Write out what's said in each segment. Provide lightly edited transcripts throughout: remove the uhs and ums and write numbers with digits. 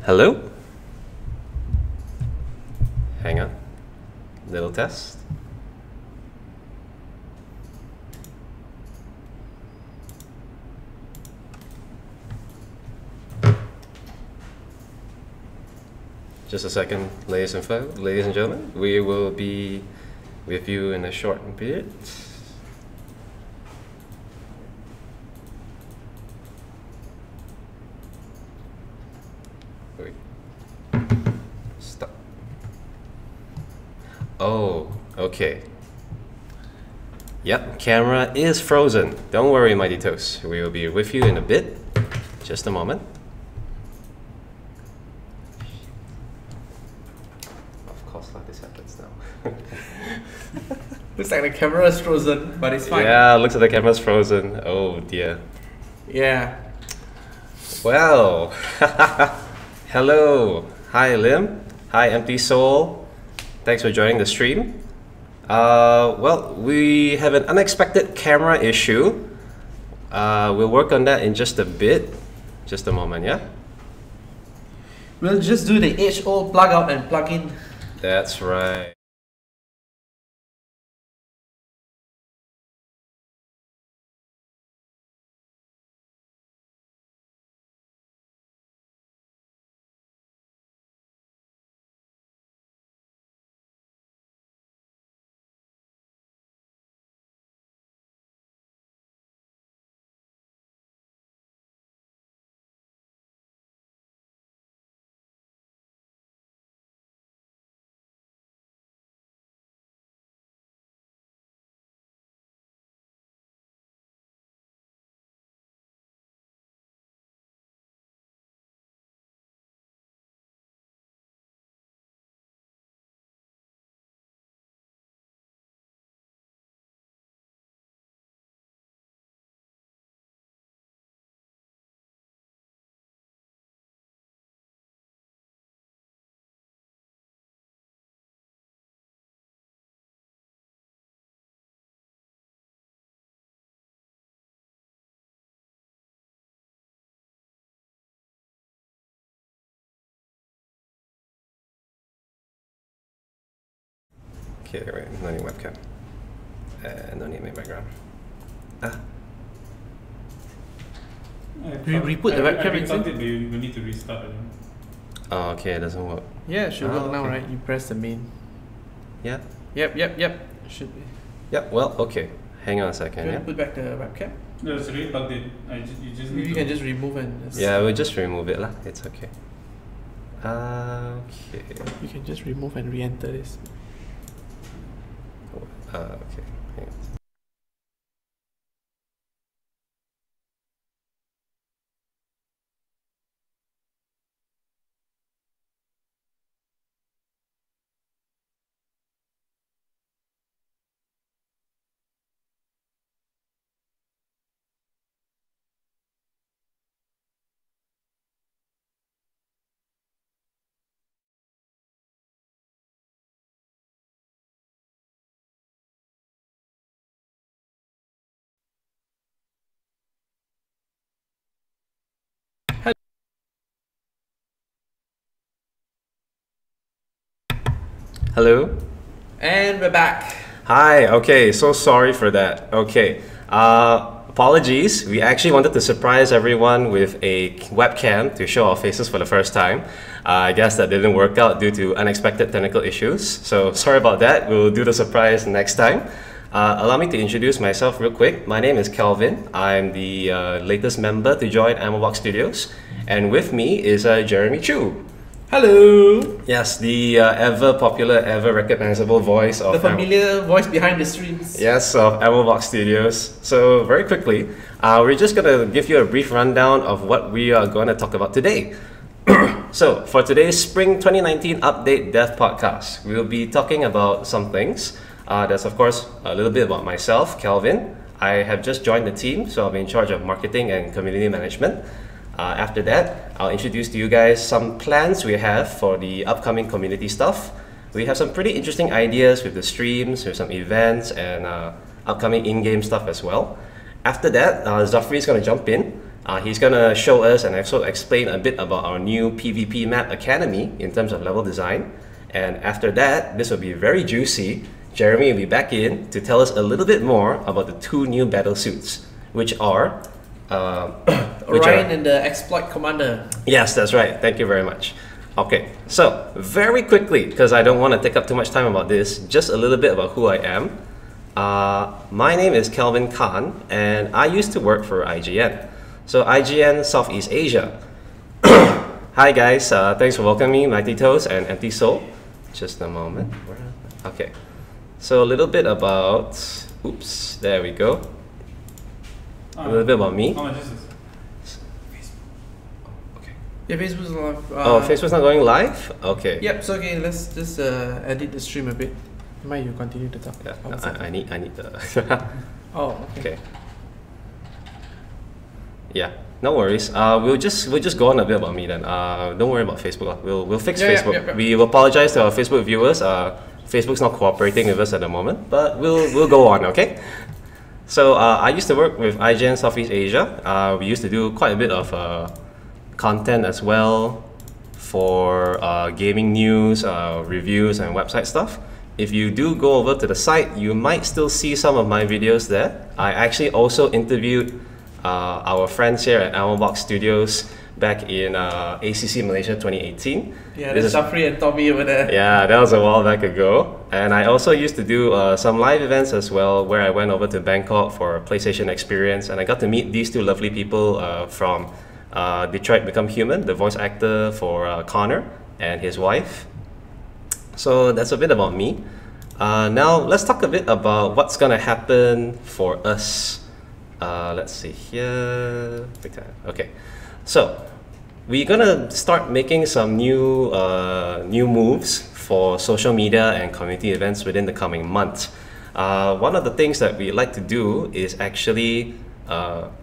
Hello? Hang on. Little test. Just a second, ladies and gentlemen. We will be with you in a short bit. Wait. Stop. Oh, okay. Yep, camera is frozen. Don't worry, Mighty Toast. We will be with you in a bit. Just a moment. Of course, like this happens now. Looks like the camera is frozen, but it's fine. Yeah, looks like the camera's frozen. Oh dear. Yeah. Well, hello. Hi, Lim. Hi, Empty Soul. Thanks for joining the stream. Well, we have an unexpected camera issue. We'll work on that in just a bit. Just a moment, yeah? We'll just do the age-old plug out and plug in. That's right. Okay, right, no need webcam. No need my background. We put the webcam I inside? thought we need to restart. Oh, okay, it doesn't work. Yeah, it should work now, okay. right? You press the main. Yeah? Yep. Should be. Yeah, well, okay. Hang on a second, You yeah? want to put back the webcam? No, it's already plugged in. You just need Maybe you to... can just remove and... Yeah, we'll just remove it lah. It's okay. Okay. You can just remove and re-enter this. Okay. Hang on. Hello? And we're back. Hi, okay, so sorry for that. Okay, apologies. We actually wanted to surprise everyone with a webcam to show our faces for the first time. I guess that didn't work out due to unexpected technical issues. So sorry about that. We'll do the surprise next time. Allow me to introduce myself real quick. My name is Kelvin. I'm the latest member to join AmmoBox Studios. And with me is Jeremy Chu. Hello. Yes, the ever popular, ever recognizable voice of The familiar voice behind the streams. Yes, of AmmoBox Studios. So very quickly, we're just gonna give you a brief rundown of what we are going to talk about today. So for today's Spring 2019 Update Dev Podcast, we'll be talking about some things. That's of course a little bit about myself, Kelvin. I have just joined the team, so I'll be in charge of marketing and community management. After that, I'll introduce to you guys some plans we have for the upcoming community stuff. We have some pretty interesting ideas with the streams, with some events, and upcoming in-game stuff as well. After that, Zafri is going to jump in He's gonna show us and also explain a bit about our new PvP map Academy in terms of level design. And after that, this will be very juicy. Jeremy will be back in to tell us a little bit more about the two new battle suits, which are Orion and the Exploit Commander. Yes, that's right. Thank you very much. Okay, so very quickly, because I don't want to take up too much time about this, just a little bit about who I am. My name is Kelvin Khan, and I used to work for IGN. So IGN Southeast Asia. Hi guys, thanks for welcoming me, Mighty Toes and Empty Soul. Just a moment. Okay, so a little bit about, oops, there we go. A little bit about me. How much is this? Yeah, Facebook's live. Oh, Facebook's not going live? Okay. Yep, so okay, let's just edit the stream a bit. Might you continue to talk? Yeah, I need the. Oh, okay. Okay. Yeah, no worries. We'll just go on a bit about me then. Don't worry about Facebook. We'll fix Facebook. We will apologize to our Facebook viewers. Facebook's not cooperating with us at the moment, but we'll go on. Okay. So I used to work with IGN Southeast Asia. We used to do quite a bit of content as well for gaming news, reviews, and website stuff. If you do go over to the site, you might still see some of my videos there. I actually also interviewed our friends here at Box Studios back in ACC Malaysia 2018. Yeah, there's Shafri and Tommy over there. Yeah, that was a while back ago. And I also used to do some live events as well, where I went over to Bangkok for a PlayStation experience, and I got to meet these two lovely people from Detroit Become Human, the voice actor for Connor and his wife. So that's a bit about me. Now let's talk a bit about what's gonna happen for us. Let's see here. Okay, so we're gonna start making some new moves for social media and community events within the coming month. One of the things that we like to do is actually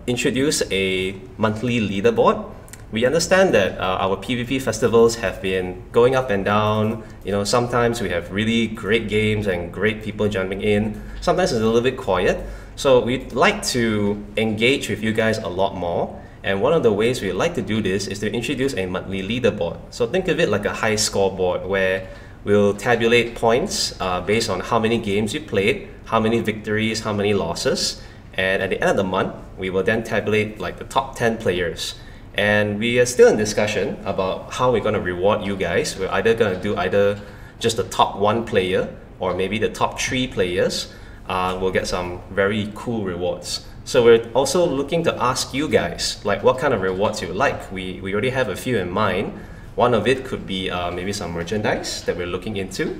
introduce a monthly leaderboard. We understand that our PvP festivals have been going up and down. You know, sometimes we have really great games and great people jumping in. Sometimes it's a little bit quiet. So we'd like to engage with you guys a lot more. And one of the ways we like to do this is to introduce a monthly leaderboard. So think of it like a high scoreboard where we'll tabulate points based on how many games you played, how many victories, how many losses. And at the end of the month, we will then tabulate like the top 10 players. And we are still in discussion about how we're going to reward you guys. We're either going to do either just the top 1 player or maybe the top 3 players. We'll get some very cool rewards. So we're also looking to ask you guys like what kind of rewards you like. We already have a few in mind. One of it could be maybe some merchandise that we're looking into.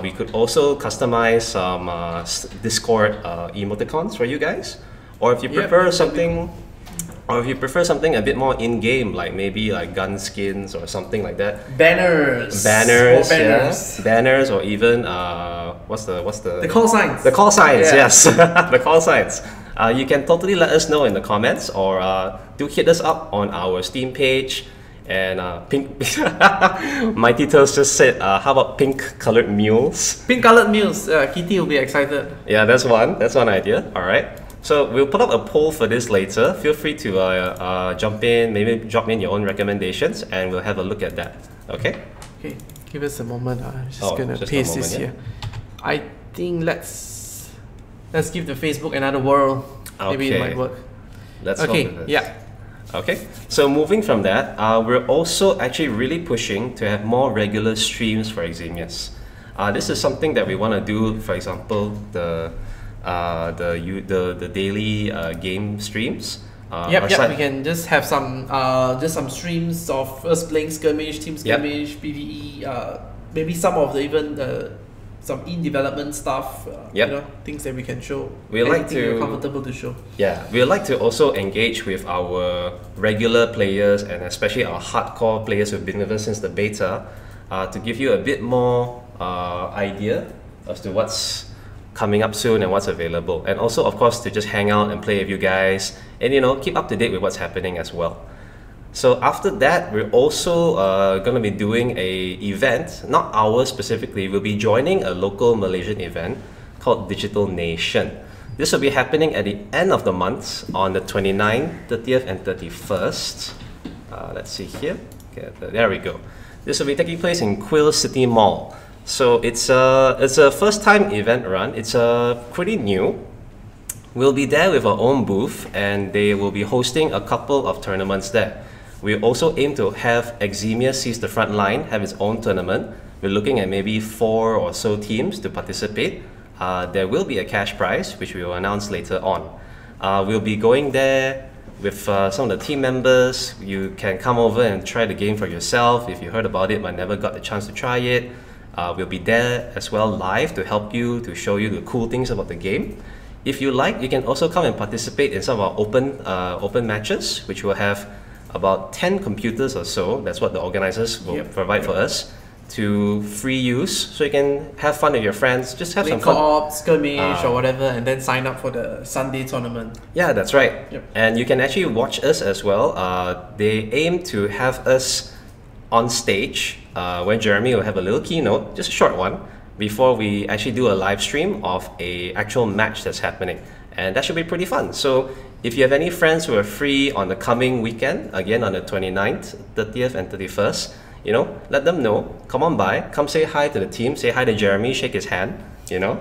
We could also customize some Discord emoticons for you guys. Or if you prefer something, a bit more in-game, like maybe like gun skins or something like that. Banners. Yeah. Banners, or even what's the call signs. The call signs, Yeah. yes. The call signs. You can totally let us know in the comments, or do hit us up on our Steam page. And pink Mighty Toast just said, how about pink colored mules? Pink colored mules. Kitty will be excited. Yeah, that's one idea. All right. So we'll put up a poll for this later. Feel free to jump in, maybe drop in your own recommendations, and we'll have a look at that. Okay? Okay, give us a moment. I'm just gonna paste this here. I think let's give the Facebook another whirl. Maybe it might work. Let's okay. hope it is. Yeah. Okay. So moving from that, we're also actually really pushing to have more regular streams for Eximius. This is something that we want to do. For example, the daily game streams. We can just have some streams of us playing skirmish, team skirmish, PvE, maybe some of the even some in-development stuff, you know, things that we can show. We like to you're comfortable to show. Yeah, we like to also engage with our regular players and especially our hardcore players who've been with us since the beta, to give you a bit more idea as to what's coming up soon and what's available, and also of course to just hang out and play with you guys and, you know, keep up to date with what's happening as well. So after that, we're also going to be doing a event, not ours specifically. We'll be joining a local Malaysian event called Digital Nation. This will be happening at the end of the month on the 29th, 30th, and 31st. Let's see here. Okay, there we go. This will be taking place in Quill City Mall. So it's a first-time event run. It's pretty new. We'll be there with our own booth, and they will be hosting a couple of tournaments there. We also aim to have Eximius Seize the Frontline have its own tournament. We're looking at maybe 4 or so teams to participate. There will be a cash prize, which we will announce later on. We'll be going there with some of the team members. You can come over and try the game for yourself if you heard about it but never got the chance to try it. We'll be there as well live to help you, to show you the cool things about the game. If you like, you can also come and participate in some of our open matches, which will have about 10 computers or so. That's what the organizers will provide for us, to free use, so you can have fun with your friends, just have some fun. Co-op, skirmish or whatever, and then sign up for the Sunday tournament. Yeah, that's right. And you can actually watch us as well. They aim to have us on stage where Jeremy will have a little keynote, just a short one, before we actually do a live stream of a actual match that's happening. And that should be pretty fun. So if you have any friends who are free on the coming weekend, again on the 29th, 30th, and 31st, you know, let them know. Come on by, come say hi to the team, say hi to Jeremy, shake his hand, you know.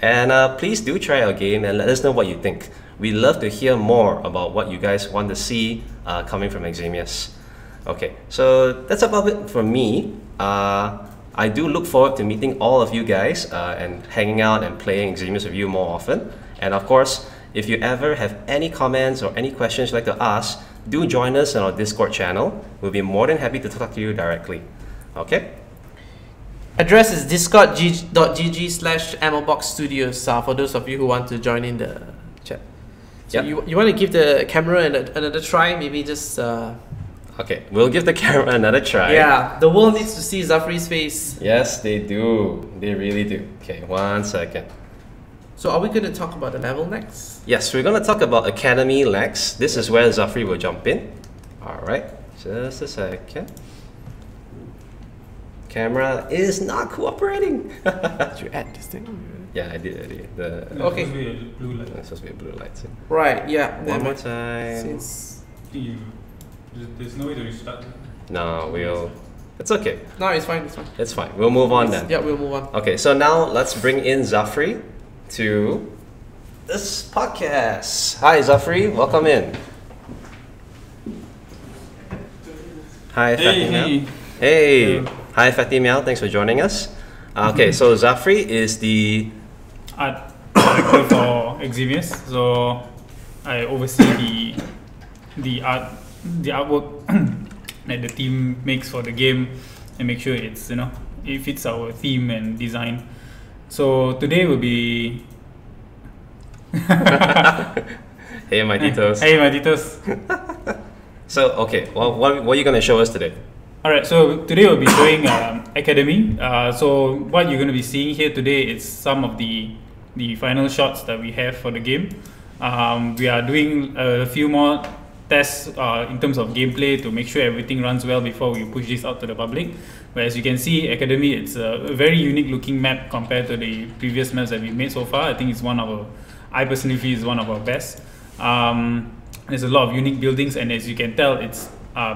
And please do try our game and let us know what you think. We love to hear more about what you guys want to see coming from Eximius. Okay, so that's about it for me. I do look forward to meeting all of you guys and hanging out and playing Eximius with you more often. And of course, if you ever have any comments or any questions you'd like to ask, do join us on our Discord channel. We'll be more than happy to talk to you directly. Okay? Address is discord.gg/ammoboxstudios for those of you who want to join in the chat. So you want to give the camera another try? Maybe just... Okay, we'll give the camera another try. Yeah, the world needs to see Zafri's face. Yes, they do. They really do. Okay, 1 second. So are we going to talk about the level next? Yes, we're going to talk about Academy next. This is where Zafri will jump in. Alright, just a second. Camera is not cooperating. Did you add this thing? Yeah, I did. Okay. It's supposed to be a blue light. It's supposed to be a blue light. So. Right, yeah. One more time. There's no way to restart. No, we'll... It's okay. No, it's fine, it's fine. It's fine. We'll move on then. Yeah, we'll move on. Okay, so now let's bring in Zafri to this podcast. Hi, Zafri. Welcome in. Hi, Fatima. Hey. Hi, Fatima. Thanks for joining us. Okay, so Zafri is the art director for Eximius. So I oversee the artwork that the team makes for the game and make sure it's, you know, it fits our theme and design. So today will be Hey my titos. Hey my titos. So okay, well, what are you going to show us today? Alright, so today we'll be showing Academy. So what you're going to be seeing here today is some of the final shots that we have for the game. We are doing a few more tests in terms of gameplay to make sure everything runs well before we push this out to the public. But as you can see, Academy, it's a very unique looking map compared to the previous maps that we've made so far. I think it's I personally feel it's one of our best. There's a lot of unique buildings, and as you can tell, it's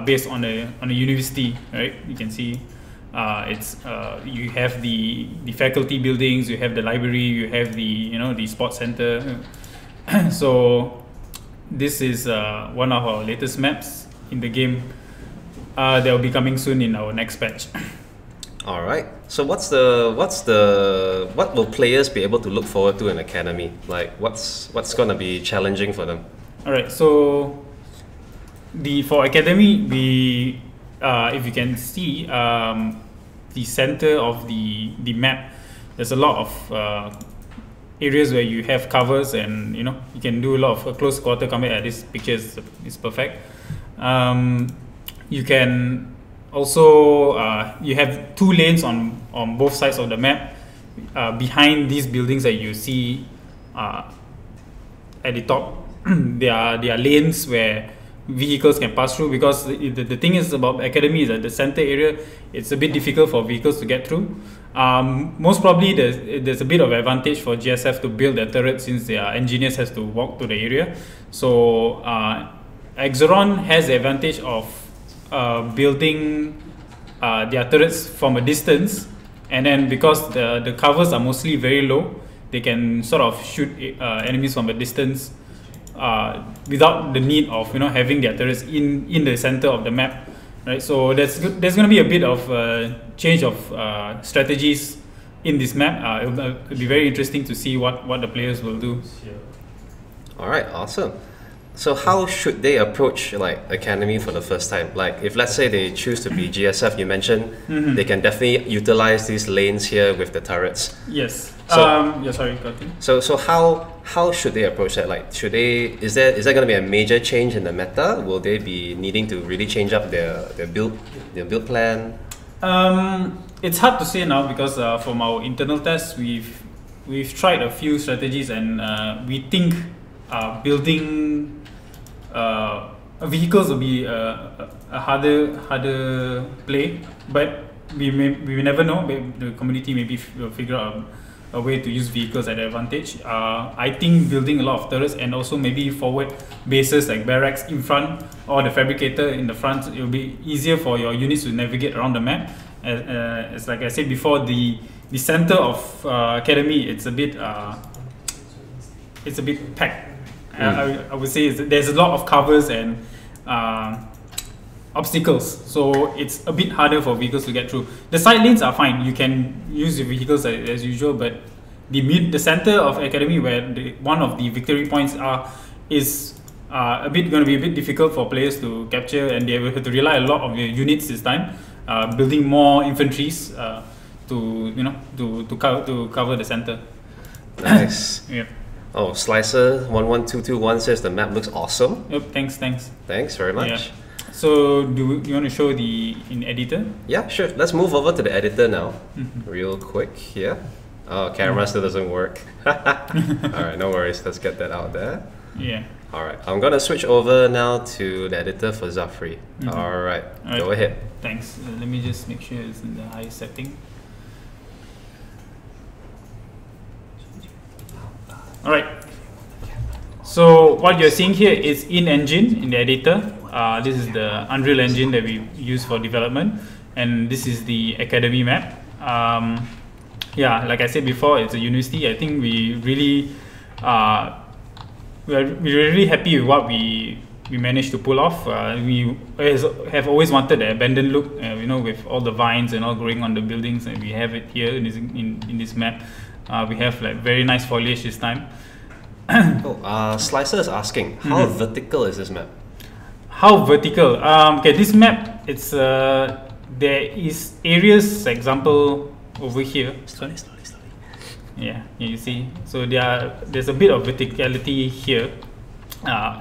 based on a university, right? You can see you have the faculty buildings, you have the library, you have the sports center. So this is one of our latest maps in the game. That will be coming soon in our next patch. All right. So what will players be able to look forward to in Academy? Like what's going to be challenging for them? All right. So for Academy, we if you can see the center of the map, there's a lot of areas where you have covers, and you can do a lot of close quarter combat. This picture is perfect. You can also you have 2 lanes on both sides of the map behind these buildings that you see at the top. There are lanes where vehicles can pass through, because the thing is about Academy is that the center area, it's a bit difficult for vehicles to get through. Most probably there's a bit of advantage for GSF to build their turret since their engineers has to walk to the area. So Exeron has the advantage of building their turrets from a distance, and then because the covers are mostly very low, they can sort of shoot enemies from a distance without the need of having their turrets in the center of the map. Right, so there's going to be a bit of change of strategies in this map. It'll be very interesting to see what the players will do. All right, awesome. So how should they approach like Academy for the first time? Like if let's say they choose to be GSF, you mentioned they can definitely utilize these lanes here with the turrets. Yes. So, yeah, sorry, continue. So how should they approach that? Like is there going to be a major change in the meta? Will they be needing to really change up their build plan? It's hard to say now because from our internal tests we've tried a few strategies, and we think building vehicles will be a harder play, but we never know. The community maybe will figure out a way to use vehicles at advantage. I think building a lot of turrets and also maybe forward bases like barracks in front or the fabricator in the front, it will be easier for your units to navigate around the map. As like I said before, the center of Academy, it's a bit packed. I would say there's a lot of covers and obstacles, so it's a bit harder for vehicles to get through. The side lanes are fine, you can use your vehicles as usual, but the center of Academy, where one of the victory points is going to be a bit difficult for players to capture, and they will have to rely a lot on their units this time, building more infantries to cover the center. Nice. Yeah. Oh, Slicer 11221 says the map looks awesome. Yep, thanks. Thanks very much. Yeah. So do you want to show in editor? Yeah, sure. Let's move over to the editor now, real quick here. Oh, camera still doesn't work. All right, no worries. Let's get that out there. Yeah. All right, I'm gonna switch over now to the editor for Zafri. All right, go ahead. Thanks. Let me just make sure it's in the high setting. All right. So what you're seeing here is in-engine in the editor. This is the Unreal Engine that we use for development, and this is the Academy map. Yeah, like I said before, it's a university. I think we're really happy with what we managed to pull off. We have always wanted an abandoned look, with all the vines and all growing on the buildings, and we have it here in this map. We have like very nice foliage this time. Slicer is asking, how vertical is this map? How vertical? Okay, this map, it's there is areas, example over here. Slowly. Yeah, you see. So there's a bit of verticality here,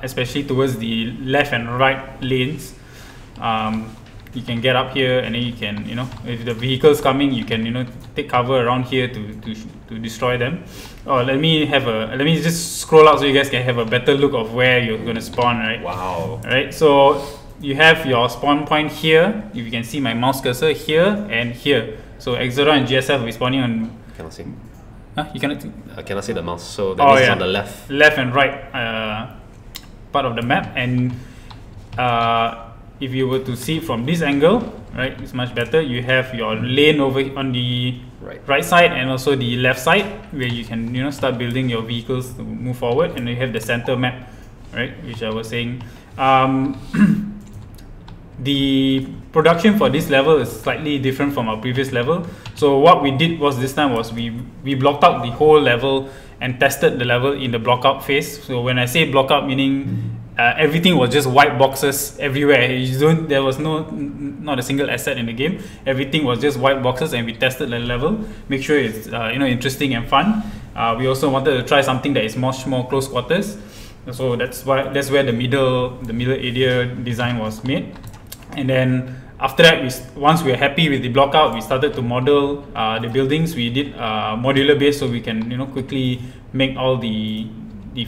especially towards the left and right lanes. You can get up here, and then you can, if the vehicle's coming, you can, take cover around here to destroy them. Oh, let me just scroll out so you guys can have a better look of where you're going to spawn, right? Wow. Right, so you have your spawn point here. If you can see my mouse cursor here and here. So Exeron and GSF will be spawning on. Cannot see. Huh? You cannot see? I cannot see the mouse, so that means it's on the left. Left and right part of the map, and if you were to see from this angle, right, it's much better. You have your lane over on the right side and also the left side, where you can start building your vehicles to move forward, and you have the center map, right, which I was saying. The production for this level is slightly different from our previous level. So what we did was this time was we blocked out the whole level and tested the level in the block out phase. So when I say block out, meaning everything was just white boxes everywhere. There was not a single asset in the game. Everything was just white boxes, and we tested the level, make sure it's interesting and fun. We also wanted to try something that is much more close quarters. So that's where the middle area design was made. And then after that, once we were happy with the block out, we started to model the buildings. We did modular base, so we can quickly make all the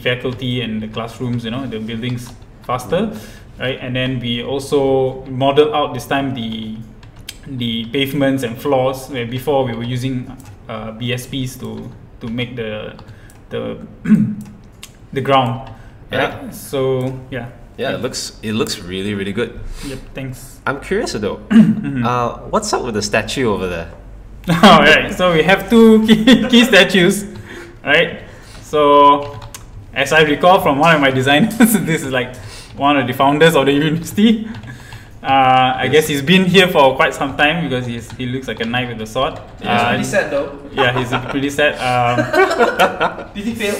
faculty and the classrooms, the buildings faster, right? And then we also modeled out this time the the pavements and floors, where before we were using BSPs to make the the ground. Yeah. Right? So yeah. Yeah, it looks really, really good. Yep. Thanks. I'm curious though. What's up with the statue over there? All right. So we have two key statues, right? So as I recall from one of my designers, this is like one of the founders of the university. I guess he's been here for quite some time because he looks like a knight with a sword. Yeah, pretty sad though. Yeah, he's pretty sad. Did he fail?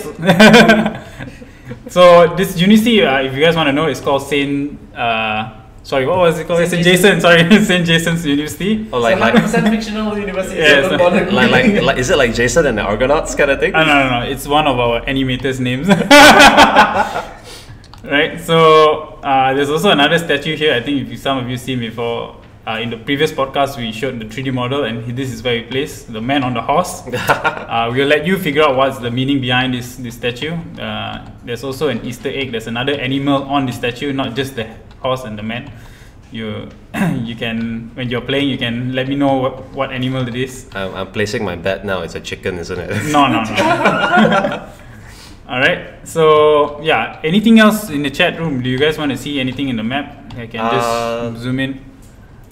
So this university, if you guys want to know, it's called Saint. Sorry, what was it called? Saint Jason. Sorry, Saint Jason's University. Oh, like 100% fictional university. Yeah, so like is it like Jason and the Argonauts kind of thing? No. It's one of our animators' names. Right. So there's also another statue here. I think if some of you seen before. In the previous podcast, we showed the 3D model, and this is where we place the man on the horse. We'll let you figure out what's the meaning behind this statue. There's also an Easter egg. There's another animal on the statue, not just the horse and the man. You can, when you're playing, you can let me know what animal it is. I'm placing my bet now. It's a chicken, isn't it? No. All right. So yeah, anything else in the chat room? Do you guys want to see anything in the map? I can just zoom in.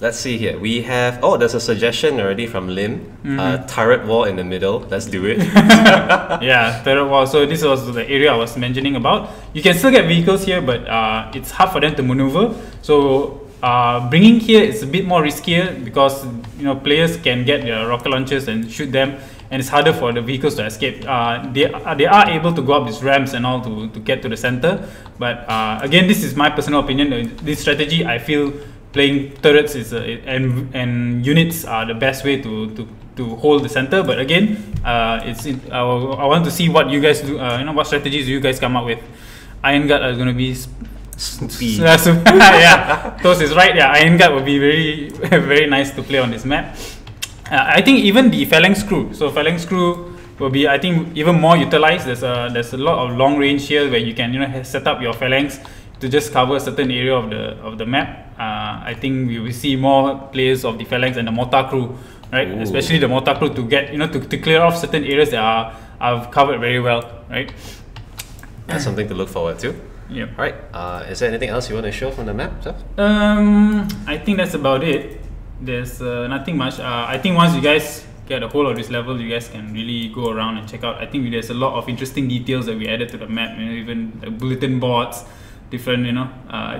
Let's see here. We have, there's a suggestion already from Lim. Turret wall in the middle. Let's do it. Yeah, turret wall. So this was the area I was mentioning about. You can still get vehicles here, but it's hard for them to maneuver. So bringing here is a bit more riskier because players can get their rocket launchers and shoot them, and it's harder for the vehicles to escape. They are able to go up these ramps and all to get to the center. But again, this is my personal opinion. This strategy, I feel. Playing turrets is and units are the best way to hold the center. But again, I want to see what you guys do. What strategies do you guys come up with? Iron Guard are going to be Spoopy. Yeah, Toast is right. Yeah, Iron Guard will be very very nice to play on this map. I think even the Phalanx crew. So Phalanx crew will be, I think, even more utilized. There's a lot of long range here where you can set up your Phalanx to just cover a certain area of the map. I think we will see more players of the Phalanx and the Mortar crew, right? Ooh. Especially the Mortar crew to get to clear off certain areas that are covered very well, right? That's something to look forward to. Yep. All right. Is there anything else you want to show from the map, Jeff? I think that's about it. There's nothing much. I think once you guys get a hold of this level, you guys can really go around and check out. I think there's a lot of interesting details that we added to the map. Even the bulletin boards. Different,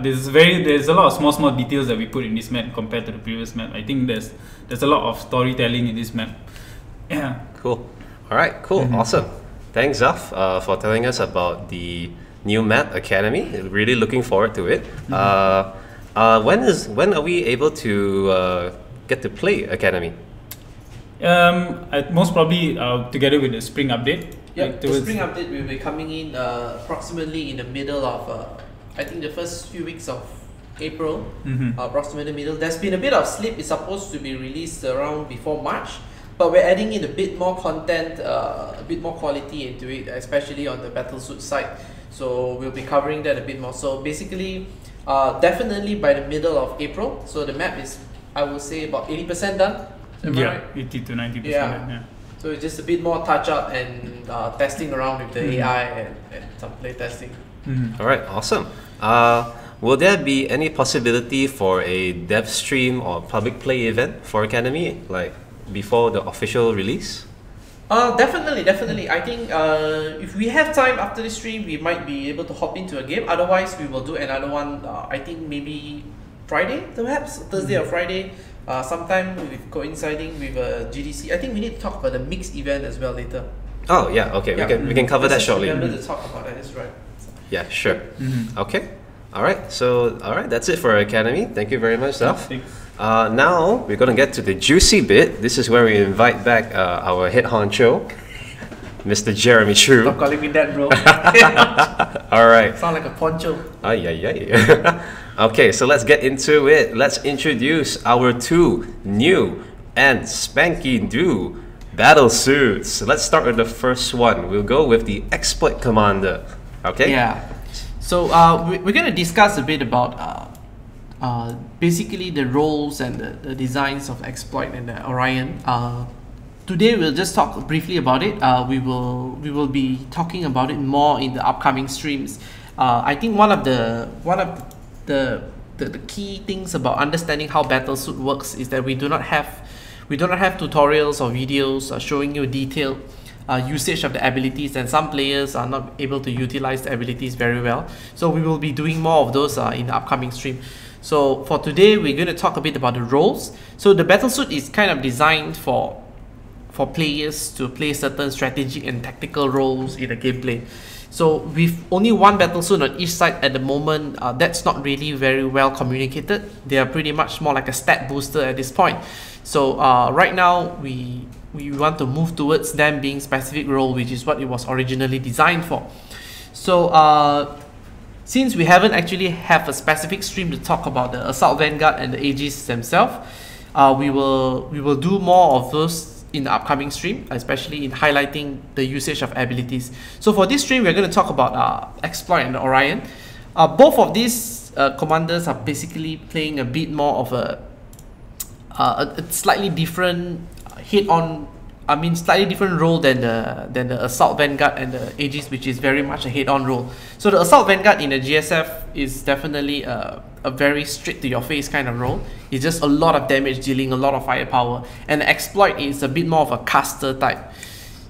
there's a lot of small details that we put in this map compared to the previous map. I think there's a lot of storytelling in this map. Yeah. Cool. All right. Cool. Awesome. Thanks, Zaf, for telling us about the new map Academy. Really looking forward to it. When are we able to get to play Academy? Most probably together with the spring update. Yep. The spring update will be coming in approximately in the middle of. I think the first few weeks of April, approximately middle. There's been a bit of slip. It's supposed to be released around before March, but we're adding in a bit more content, a bit more quality into it, especially on the battlesuit side. So we'll be covering that a bit more. So basically, definitely by the middle of April. So the map is, I would say, about 80% done. Yeah, 80 to 90%. Yeah. So it's just a bit more touch up and testing around with the AI and some play testing. All right, awesome. Will there be any possibility for a dev stream or public play event for Academy, like before the official release? Definitely. I think if we have time after the stream, we might be able to hop into a game. Otherwise, we will do another one. I think maybe Friday, perhaps Thursday or Friday. Sometime with coinciding with GDC. I think we need to talk about the mixed event as well later. Oh yeah, okay. Yeah. We can cover that shortly. Remember to talk about that. That's right. Yeah, sure. Okay. All right. So, that's it for our Academy. Thank you very much, Zaf. Now we're gonna get to the juicy bit. This is where we invite back our head honcho, Mr. Jeremy Chu. Stop calling me that, bro. All right. Sound like a poncho. Okay, so let's get into it. Let's introduce our two new and spanky new battlesuits. Let's start with the first one. We'll go with the Exploit Commander. Okay? Yeah. So we're going to discuss a bit about basically the roles and the designs of Exploit and the Orion. Today we'll just talk briefly about it. We will be talking about it more in the upcoming streams. I think one of the key things about understanding how battlesuit works is that we do not have tutorials or videos showing you detailed usage of the abilities, and some players are not able to utilize the abilities very well. So we will be doing more of those in the upcoming stream. So for today, we're going to talk a bit about the roles. So the battlesuit is kind of designed for players to play certain strategic and tactical roles in the gameplay. So with only one battlesuit on each side at the moment, that's not really very well communicated. They are pretty much more like a stat booster at this point. So right now we want to move towards them being specific role, which is what it was originally designed for. So since we haven't actually have a specific stream to talk about the Assault Vanguard and the Aegis themselves, we will do more of those in the upcoming stream, especially in highlighting the usage of abilities. So for this stream, we're going to talk about Exploit and Orion. Both of these commanders are basically playing a bit more of a slightly different slightly different role than the Assault Vanguard and the Aegis, which is very much a head-on role. So the Assault Vanguard in the GSF is definitely a very straight to your face kind of role. It's just a lot of damage dealing, a lot of firepower, and the Exploit is a bit more of a caster type.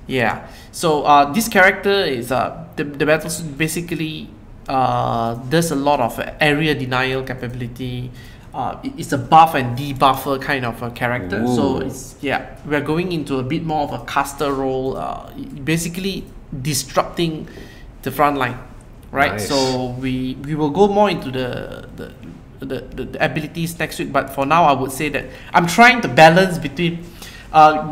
Yeah. So this character is the battlesuit basically does a lot of area denial capability. It's a buff and debuffer kind of a character. Ooh. So we're going into a bit more of a caster role, basically disrupting the front line, right? Nice. So we will go more into the abilities next week, but for now I would say that I'm trying to balance between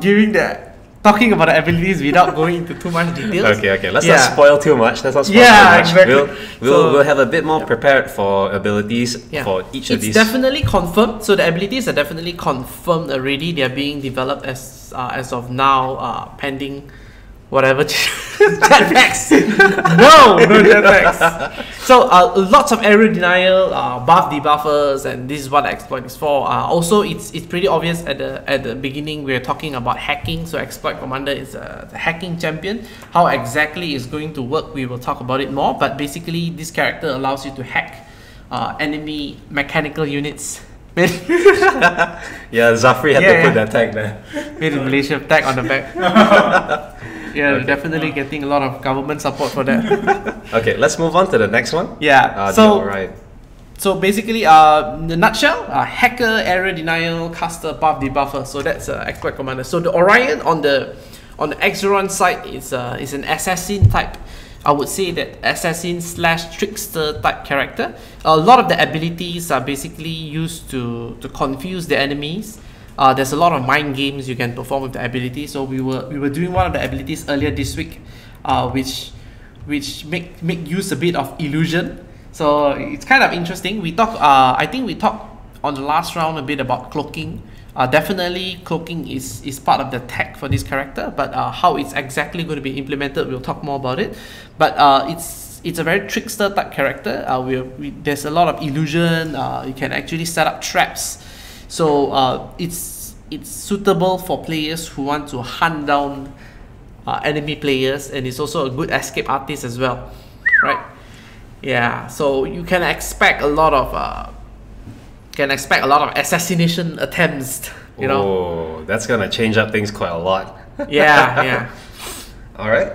during the talking about the abilities without going into too much details. Okay. Let's not spoil too much. Exactly. We'll have a bit more prepared for abilities for each of these. It's definitely confirmed. So the abilities are definitely confirmed already. They are being developed as of now, pending whatever jetpacks. no jetpacks. So lots of area denial, buff debuffers, and this is what the Exploit is for. Also, it's pretty obvious at the beginning we're talking about hacking. So Exploit Commander is the hacking champion. How exactly it's going to work, we will talk about it more. But basically, this character allows you to hack enemy mechanical units. Zafri had to put that tag there. Made in Malaysia, tag on the back. Definitely getting a lot of government support for that. Okay, let's move on to the next one. So basically, in a nutshell, hacker, area denial, caster, buff, debuffer. So that's Exploit Commander. So the Orion on the Exeron side is an assassin type. I would say that assassin / trickster type character. A lot of the abilities are basically used to confuse the enemies. There's a lot of mind games you can perform with the ability. So we were doing one of the abilities earlier this week, which make use a bit of illusion. So it's kind of interesting. I think we talked on the last round a bit about cloaking. Definitely cloaking is part of the tech for this character, but how it's exactly going to be implemented, we'll talk more about it. But it's a very trickster type character. There's a lot of illusion. You can actually set up traps. So it's suitable for players who want to hunt down enemy players, and it's also a good escape artist as well, right? Yeah. So you can expect a lot of assassination attempts. Oh, that's gonna change up things quite a lot. Yeah. All right.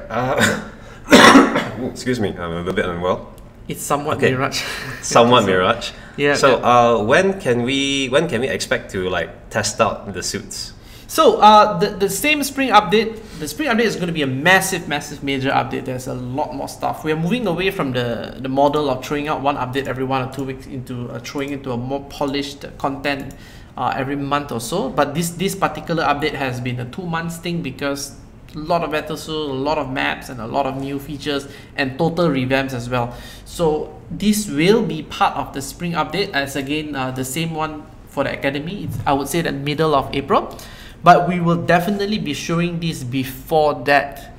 Excuse me, I'm a little bit unwell. It's somewhat Mirage. Somewhat Mirage. Yeah. So when can we expect to test out the suits? So the same spring update. The spring update is going to be a massive major update. There's a lot more stuff. We are moving away from the model of throwing out one update every 1 or 2 weeks into throwing into a more polished content every month or so. But this particular update has been a 2 months thing because a lot of battlesuit, a lot of maps, and a lot of new features and total revamps as well. So this will be part of the spring update, as again the same one for the Academy. I would say the middle of April, but we will definitely be showing this before that.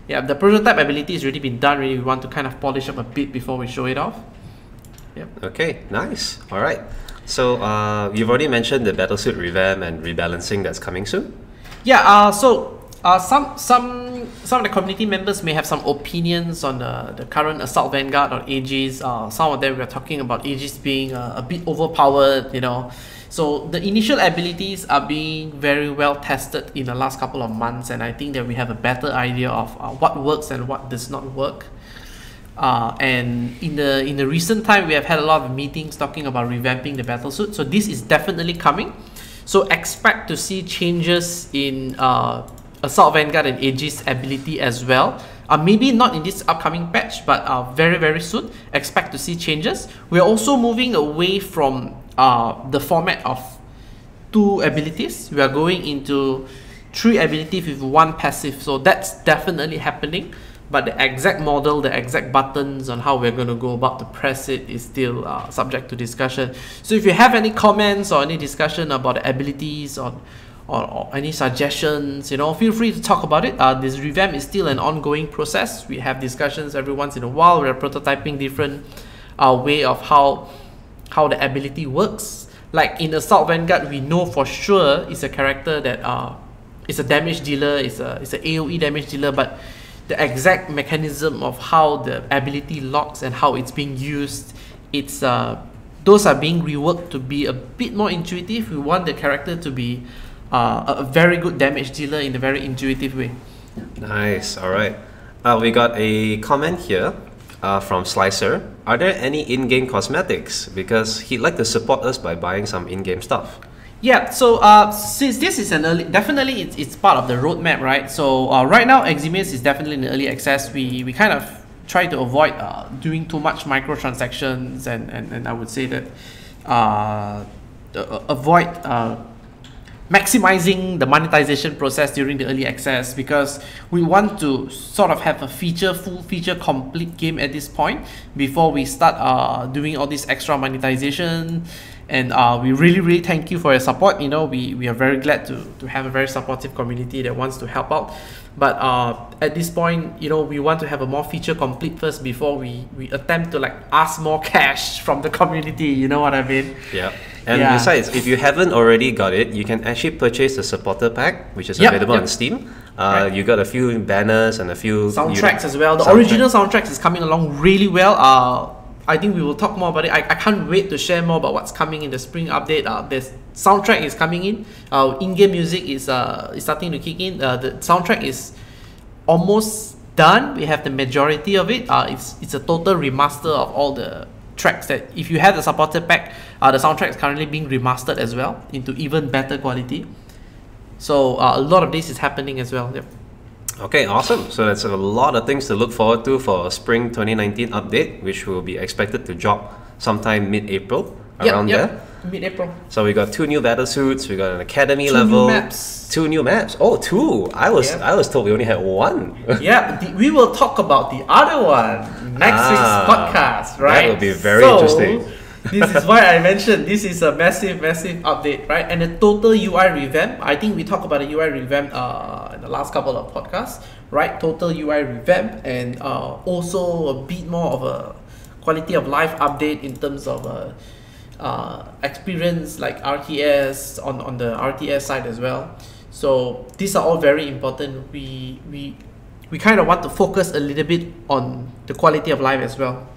Yeah, the prototype ability has already been done. We want to kind of polish up a bit before we show it off. Yep. Okay, nice. All right. So you've already mentioned the battlesuit revamp and rebalancing that's coming soon. Yeah. Some of the community members may have some opinions on the current Assault Vanguard or Aegis. Some of them were talking about Aegis being a bit overpowered, you know. So the initial abilities are being very well tested in the last couple of months, and I think that we have a better idea of what works and what does not work. And in the recent time, we have had a lot of meetings talking about revamping the battlesuit. So this is definitely coming. So expect to see changes in Assault Vanguard and Aegis ability as well. Maybe not in this upcoming patch, but very, very soon. Expect to see changes. We're also moving away from the format of 2 abilities. We are going into 3 abilities with 1 passive. So that's definitely happening. But the exact model, the exact buttons on how we're going to go about to press it is still subject to discussion. So if you have any comments or any discussion about the abilities or any suggestions, you know, feel free to talk about it. This revamp is still an ongoing process. We have discussions every once in a while. We're prototyping different way of how the ability works. Like in Assault Vanguard, we know for sure it's a character that is a damage dealer, it's a AoE damage dealer, but the exact mechanism of how the ability locks and how it's being used, it's those are being reworked to be a bit more intuitive. We want the character to be a very good damage dealer in a very intuitive way. Nice. All right. We got a comment here from Slicer. Are there any in-game cosmetics? Because he'd like to support us by buying some in-game stuff. Yeah, so since this is an early, definitely it's part of the roadmap, right? So right now Eximius is definitely in early access. We kind of try to avoid doing too much microtransactions and I would say that avoid maximizing the monetization process during the early access, because we want to sort of have a full feature complete game at this point before we start doing all this extra monetization. And we really thank you for your support. You know, we are very glad to have a very supportive community that wants to help out. But at this point, you know, we want to have a more feature complete first before we attempt to like ask more cash from the community. You know what I mean? Yeah. And besides, if you haven't already got it, you can actually purchase the supporter pack, which is available on Steam. Right. You got a few banners and a few soundtracks as well. The original soundtracks is coming along really well. I think we will talk more about it. I can't wait to share more about what's coming in the spring update. This soundtrack is coming in. In-game music is starting to kick in. The soundtrack is almost done. We have the majority of it. It's a total remaster of all the tracks that if you have the supporter pack, the soundtrack is currently being remastered as well into even better quality. So a lot of this is happening as well. Yep. Okay, awesome. So that's a lot of things to look forward to for Spring 2019 update, which will be expected to drop sometime mid-April, around there. Mid-April. So we got 2 new battlesuits, we got an academy level. 2 new maps. 2 new maps. Oh, 2. I was told we only had 1. Yeah, we will talk about the other one next week's podcast, right? That will be very interesting. This is why I mentioned this is a massive update, right? And a total UI revamp. I think we talked about a UI revamp in the last couple of podcasts, right? Total UI revamp, and also a bit more of a quality of life update in terms of experience like RTS on the RTS side as well. So these are all very important. We kind of want to focus a little bit on the quality of life as well.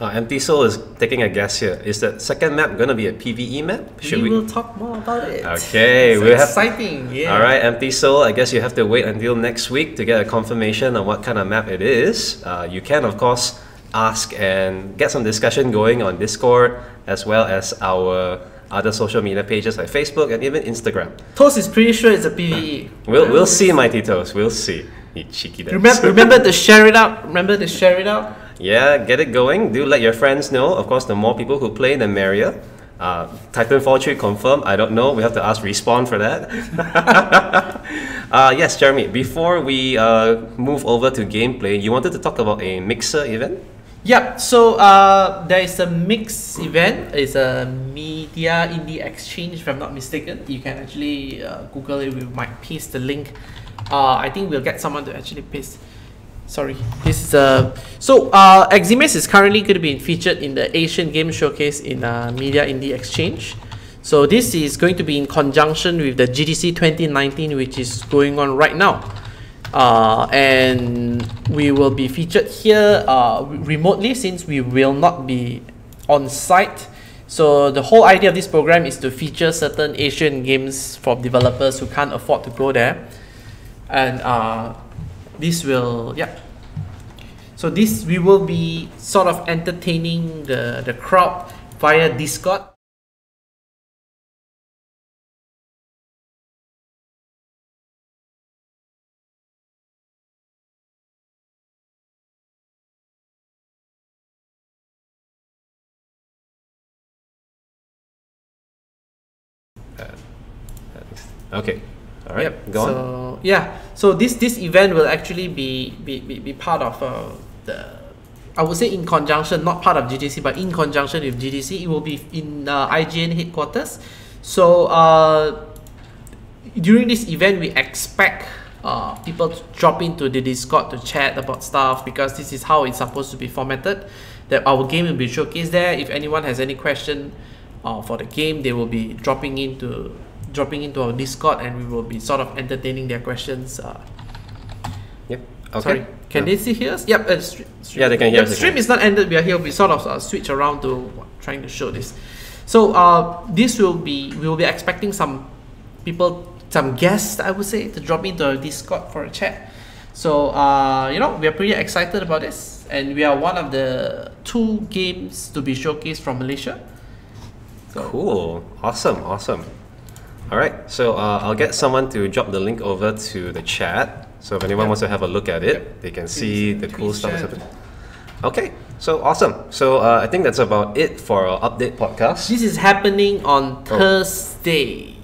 Empty Soul is taking a guess here. Is the second map going to be a PvE map? We will talk more about it. Okay, it's exciting. Yeah. All right, Empty Soul. I guess you have to wait until next week to get a confirmation on what kind of map it is. You can, of course, ask and get some discussion going on Discord, as well as our other social media pages like Facebook and even Instagram. Toast is pretty sure it's a PvE. We'll see, Mighty Toast. We'll see. You cheeky remember to share it out. Yeah, get it going. Do let your friends know. Of course, the more people who play, the merrier. Titanfall 3 confirmed. I don't know. We have to ask Respawn for that. Yes, Jeremy, before we move over to gameplay, you wanted to talk about a mixer event? Yep, so there is a mix event. It's a media indie exchange, if I'm not mistaken. You can actually Google it. We might paste the link. I think we'll get someone to actually paste. Sorry, this is Eximius is currently going to be featured in the Asian Game Showcase in Media Indie Exchange. So this is going to be in conjunction with the GDC 2019, which is going on right now. And we will be featured here remotely, since we will not be on site. So the whole idea of this program is to feature certain Asian games for developers who can't afford to go there. And this will, so this, we will be sort of entertaining the crowd via Discord. Okay. All right. Yep. Go on. So yeah, so this event will actually be part of the, I would say in conjunction, not part of GDC, but in conjunction with GDC. It will be in IGN headquarters. So during this event, we expect people to drop into the Discord to chat about stuff, because this is how it's supposed to be formatted. That our game will be showcased there. If anyone has any question for the game, they will be dropping into our Discord, and we will be sort of entertaining their questions. Yep. Okay. Sorry, can they see here? Yep. Yeah, they can hear us. The stream is not ended. We are here. We sort of switch around to trying to show this. So this will be, we will be expecting some people, some guests, I would say, to drop into our Discord for a chat. So you know, we are pretty excited about this, and we are one of the 2 games to be showcased from Malaysia. So, cool. Awesome. Awesome. All right, so I'll get someone to drop the link over to the chat. So if anyone wants to have a look at it, they can see the cool stuff that's happening. Okay, so awesome. So I think that's about it for our update podcast. This is happening on Thursday,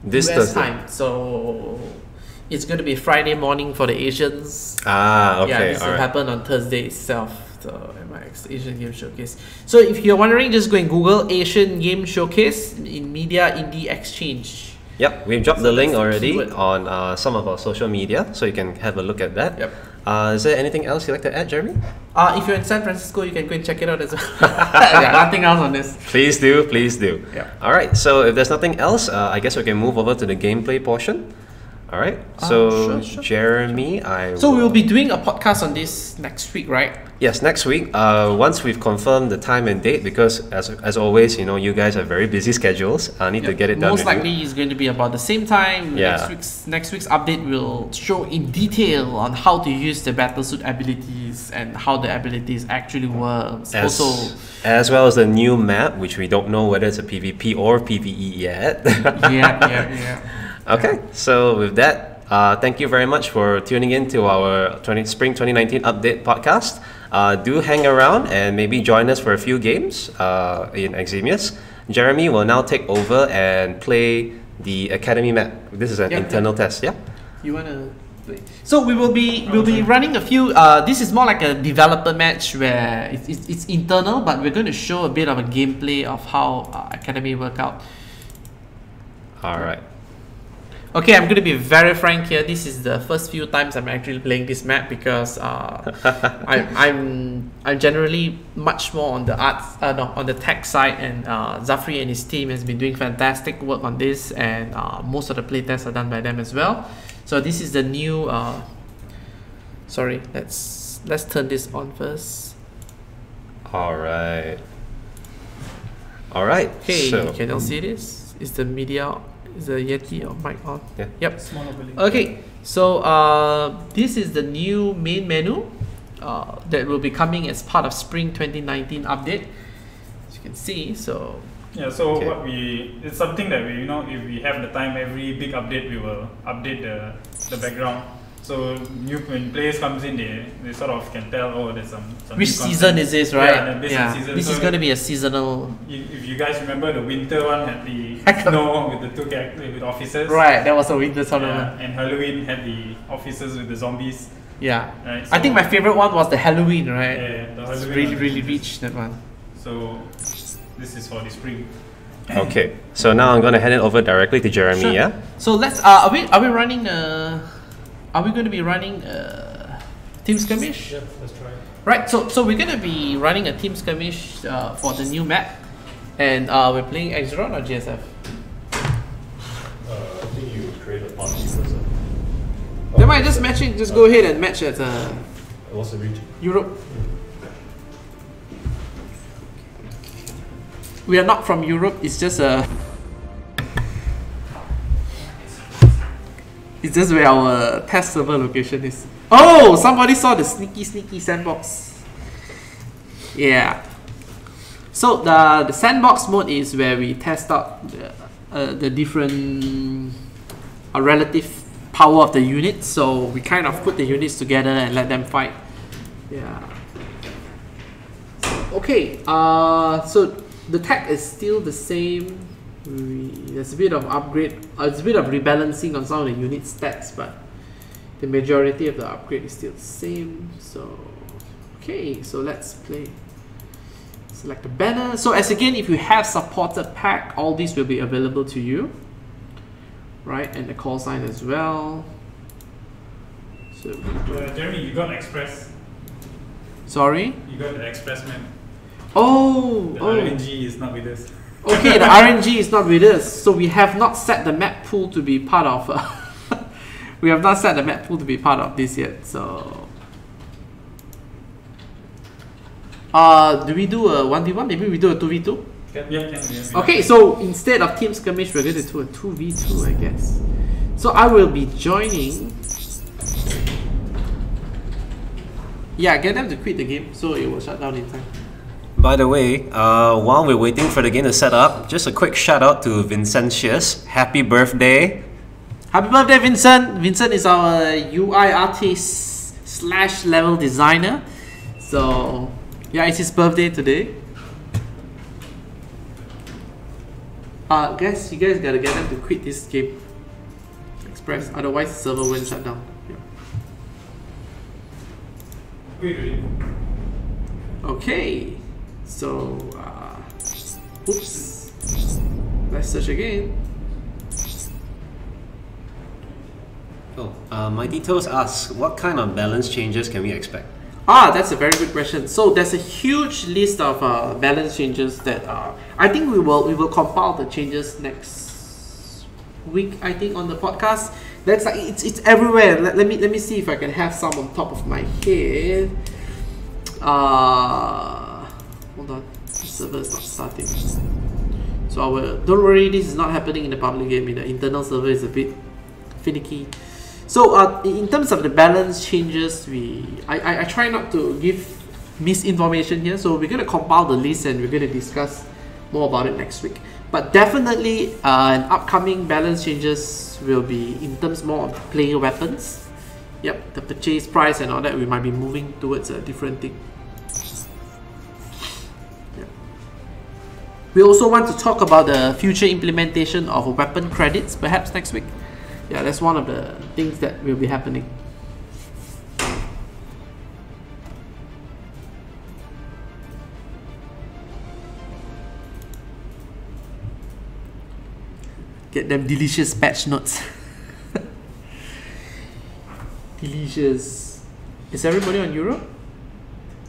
This US Thursday. time. So it's going to be Friday morning for the Asians. Ah, okay. Yeah, this all will right. happen on Thursday itself. So MIX Asian Game Showcase. So if you're wondering, just go and Google Asian Game Showcase in Media Indie Exchange. Yep, we've dropped the link already keyword. on some of our social media, so you can have a look at that. Yep. Is there anything else you'd like to add, Jeremy? If you're in San Francisco, you can go and check it out as well. Yeah, nothing else on this. Please do, please do. Yeah. All right, so if there's nothing else, I guess we can move over to the gameplay portion. All right, so sure. Jeremy, So we'll be doing a podcast on this next week, right? Yes, next week, once we've confirmed the time and date, because as always, you know, you guys have very busy schedules. I need to get it done. Most likely it's going to be about the same time. Yeah. Next week's update will show in detail on how to use the battlesuit abilities and how the abilities actually work. As well as the new map, which we don't know whether it's a PvP or PvE yet. yeah. Okay, so with that, thank you very much for tuning in to our Spring 2019 Update podcast. Do hang around and maybe join us for a few games in Eximius. Jeremy will now take over and play the Academy map. This is an internal test, yeah? You want to play? So we'll be running a few, this is more like a developer match where it's internal, but we're going to show a bit of a gameplay of how Academy work out. Alright. Okay, I'm going to be very frank here. This is the first few times I'm actually playing this map, because I'm generally much more on the on the tech side, and Zafri and his team has been doing fantastic work on this, and most of the playtests are done by them as well. So this is the new. Sorry, let's turn this on first. Alright. Okay, so can you see this? Is the media? Is the Yeti or mic on? Yeah. Yep. Okay, so this is the new main menu that will be coming as part of Spring 2019 update. As you can see, so yeah. So it's something that we, you know, if we have the time, every big update we will update the background. So when players comes in, they sort of can tell, oh, there's some which season is this, right? Yeah, season. This is going to be a seasonal. If you guys remember, the winter one had the snow with the 2 characters with officers. Right, that was a winter tournament. Yeah, and Halloween had the officers with the zombies. Yeah. Right, so I think my favorite one was the Halloween, right? Yeah, the it's Halloween really rich, that one. So this is for the spring. okay, so now I'm gonna hand it over directly to Jeremy. Sure. Yeah. So let's. Are we running? Are we going to be running Team skirmish? Yeah, let's try. Right, so we're gonna be running a team skirmish for the new map, and we're playing Exeron or GSF. I think you create a party first. Never mind, just match it. Just go ahead and match at What's the region? Europe. We are not from Europe. It's just it's just where our test server location is. Oh, somebody saw the sneaky sandbox. Yeah. So the sandbox mode is where we test out the different relative power of the units. So we kind of put the units together and let them fight. Yeah. Okay. So the tech is still the same. There's a bit of upgrade. It's a bit of rebalancing on some of the unit stats, but the majority of the upgrade is still the same. So okay, so let's play. Select the banner. So as again, if you have supported pack, all these will be available to you, right? And the call sign as well. So Jeremy, you got Express. sorry. You got the Express man. Oh, The oh. RNG is not with us. Okay, the RNG is not with us, so we have not set the map pool to be part of. We have not set the map pool to be part of this yet. So, do we do a 1v1? Maybe we do a 2v2. Yeah. Okay, so instead of team skirmish, we're going to do a 2v2, I guess. So I will be joining. Yeah, get them to quit the game, so it will shut down in time. By the way, while we're waiting for the game to set up, just a quick shout out to Vincentius. Happy birthday! Happy birthday, Vincent! Vincent is our UI artist / level designer. So, yeah, it's his birthday today. Guys, you guys gotta get them to quit this game. Express, otherwise the server will shut down. Yeah. Okay, so, oops. Let's search again. Oh, my details ask, what kind of balance changes can we expect? That's a very good question. So there's a huge list of balance changes that I think we will compile the changes next week. I think on the podcast. That's like it's everywhere. Let me see if I can have some on top of my head. Hold on, the server is not starting. So don't worry, this is not happening in the public game. The internal server is a bit finicky. So in terms of the balance changes, I try not to give misinformation here. So we're going to compile the list and we're going to discuss more about it next week. But definitely an upcoming balance changes will be in terms more of player weapons. Yep, the purchase price and all that, we might be moving towards a different thing. Yep. We also want to talk about the future implementation of weapon credits perhaps next week. Yeah, that's one of the things that will be happening. Get them delicious patch notes. Delicious. Is everybody on Europe?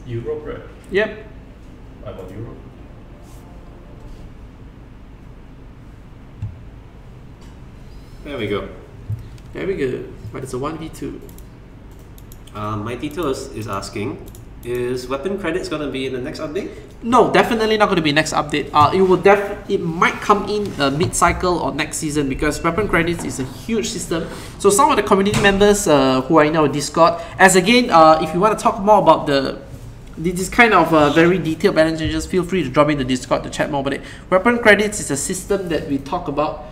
Europe, right? Yep. I'm on Europe. There we go. Very good. But it's a 1v2. My details is asking, is weapon credits going to be in the next update? No, definitely not going to be next update. It might come in mid-cycle or next season because weapon credits is a huge system. So some of the community members who are in our Discord, as again, if you want to talk more about this kind of very detailed balance changes, feel free to drop in the Discord to chat more about it. Weapon credits is a system that we talk about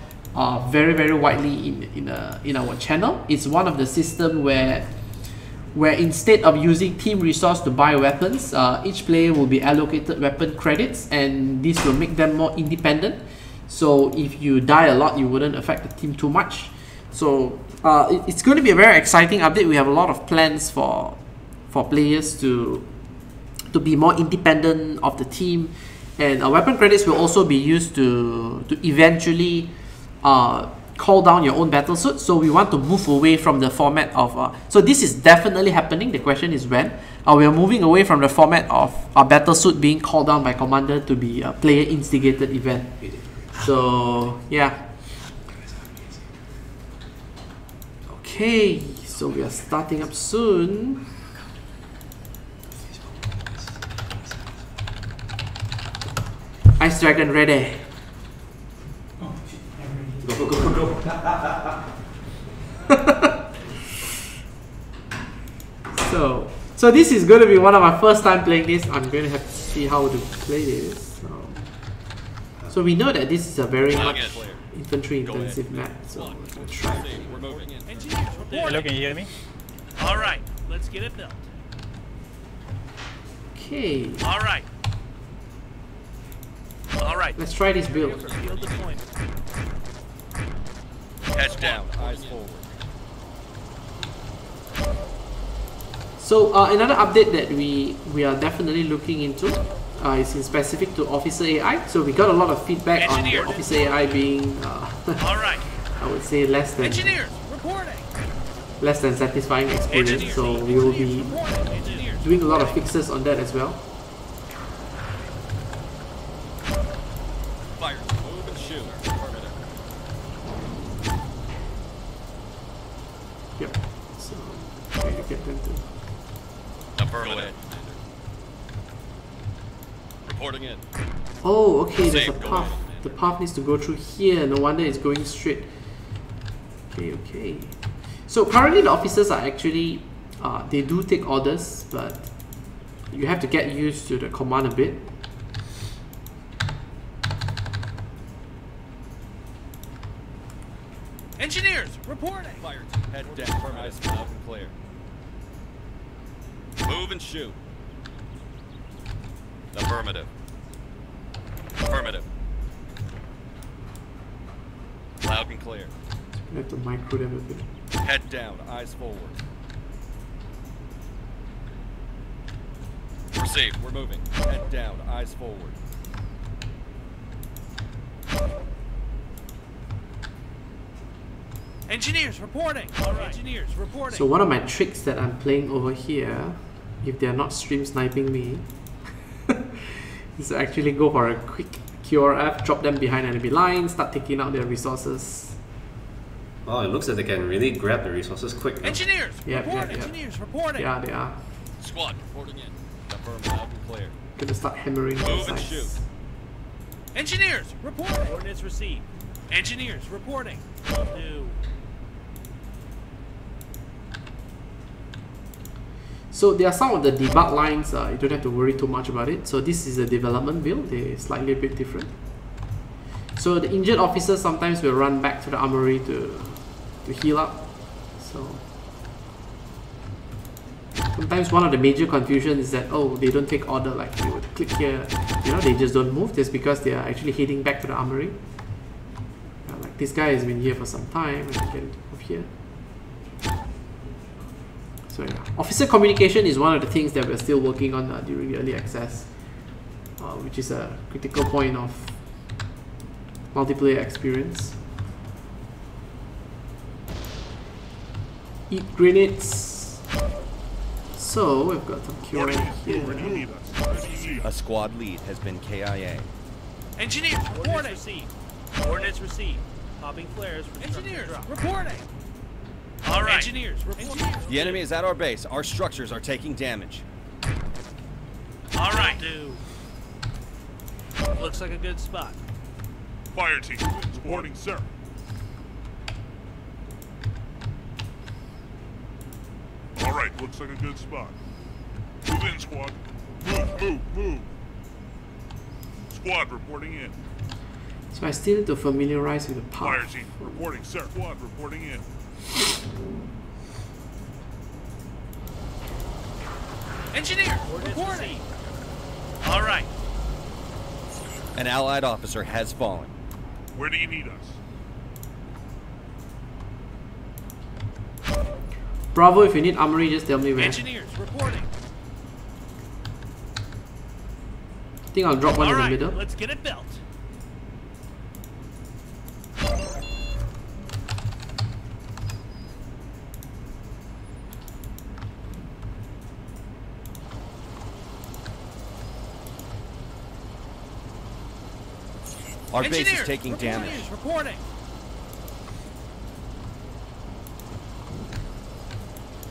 very widely in our channel. It's one of the system where instead of using team resource to buy weapons, each player will be allocated weapon credits, and this will make them more independent. So if you die a lot, you wouldn't affect the team too much. So it's going to be a very exciting update. We have a lot of plans for players to be more independent of the team, and weapon credits will also be used to eventually call down your own battlesuit. So we want to move away from the format of so this is definitely happening. The question is when. We are moving away from the format of a battlesuit being called down by commander to be a player instigated event. So yeah. Okay, so we are starting up soon. Ice Dragon ready. Go. So this is going to be one of my first time playing this. I'm going to have to see how to play this. So we know that this is a very much infantry intensive map. So I'm going to try. Hello, can you hear me? All right, let's get it built. Okay. All right. All right. Let's try this build. Field deployment. Heads down, eyes forward. So another update that we are definitely looking into is in specific to Officer AI. So we got a lot of feedback on the Officer AI being, All right. I would say less than satisfying experience. So we will be doing a lot of fixes on that as well. Fire, move and shoot. Yep. So trying to get them to. Affirmative. Reporting in. Oh, okay. There's a Safe, go path. ahead. The path needs to go through here. No wonder it's going straight. Okay. So currently the officers are actually they do take orders, but you have to get used to the command a bit. Engineers, reporting. Fire, head down, eyes loud and clear. Move and shoot. Affirmative. Affirmative. Loud and clear. You have to micro them a bit. Head down, eyes forward. Received, we're moving. Head down, eyes forward. Engineers, reporting. All right. Engineers, reporting. So one of my tricks that I'm playing over here, if they're not stream sniping me, is to actually go for a quick QRF, drop them behind enemy lines, start taking out their resources. Oh, it looks like they can really grab the resources quick. Engineers, Yep, report. yep, yep. Engineers, reporting. Yeah, they are. Squad, reporting in. Affirm loud and clear. Gonna start hammering the Move and sides. shoot. Engineers, reporting. Ordnance received. Engineers, reporting. Do. So there are some of the debug lines, you don't have to worry too much about it. So this is a development build, they're slightly a bit different. So the injured officers sometimes will run back to the armory to heal up. So sometimes one of the major confusions is that, oh, they don't take order, like you would click here, you know, they just don't move. That's because they are actually heading back to the armory. Like this guy has been here for some time, and I get off here. So yeah, officer communication is one of the things that we're still working on during the early access, which is a critical point of multiplayer experience. Eat grenades. So we've got some cure here. A squad lead has been KIA. Engineers, reporting. Received. Ordnance received. Popping flares. Engineers, reporting. All right. Engineers, reporting. The enemy is at our base. Our structures are taking damage. All right. Looks like a good spot. Fire team, reporting, sir. All right, looks like a good spot. Move in, squad. Move. Squad reporting in. So I still need to familiarize with the Fire path. team, reporting, sir. Squad reporting in. Engineer, reporting. All right. An allied officer has fallen. Where do you need us? Bravo, if you need armory, just tell me where. Engineers, reporting. I think I'll drop one All in the right, middle. let's get it built. Our base is Engineers, taking damage. engineers reporting.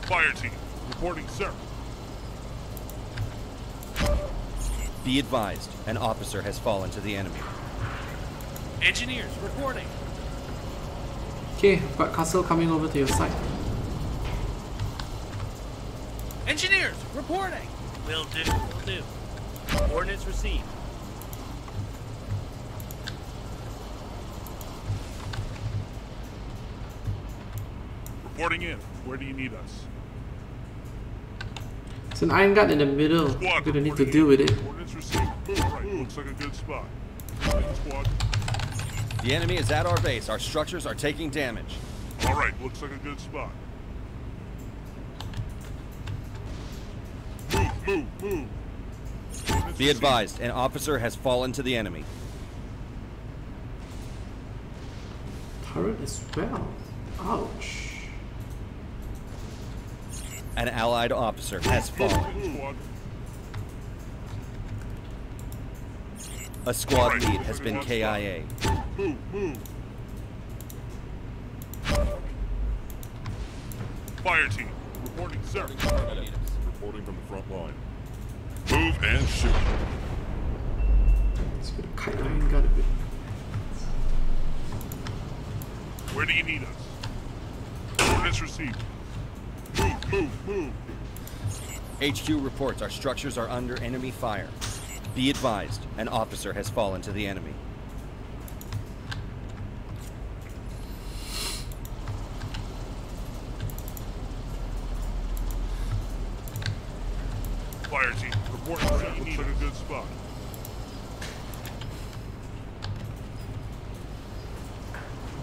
Fire team, reporting, sir. Be advised, an officer has fallen to the enemy. Engineers reporting. Okay, I've got Castle coming over to your side. Engineers reporting. Will do. Will do. Coordinates received. Reporting in. Where do you need us? It's an iron guard in the middle. Squad, I'm gonna need to reporting deal in. with it. Coordinates received. Alright, looks like a good spot. Moving, squad. The enemy is at our base. Our structures are taking damage. Alright, looks like a good spot. Move. Coordinates Be received. advised, an officer has fallen to the enemy. Turret as well. Ouch. An allied officer has fallen. Moving, squad. A squad Alright, lead looks has like a been good spot. KIA. Move. Fire team, reporting, sir. Reporting from the front line. Move and shoot. Let's get a kite iron guard a bit. Where do you need us? Coordinates received. Move. HQ reports our structures are under enemy fire. Be advised, an officer has fallen to the enemy. Fire team, reporting, sir. Looks like a good spot.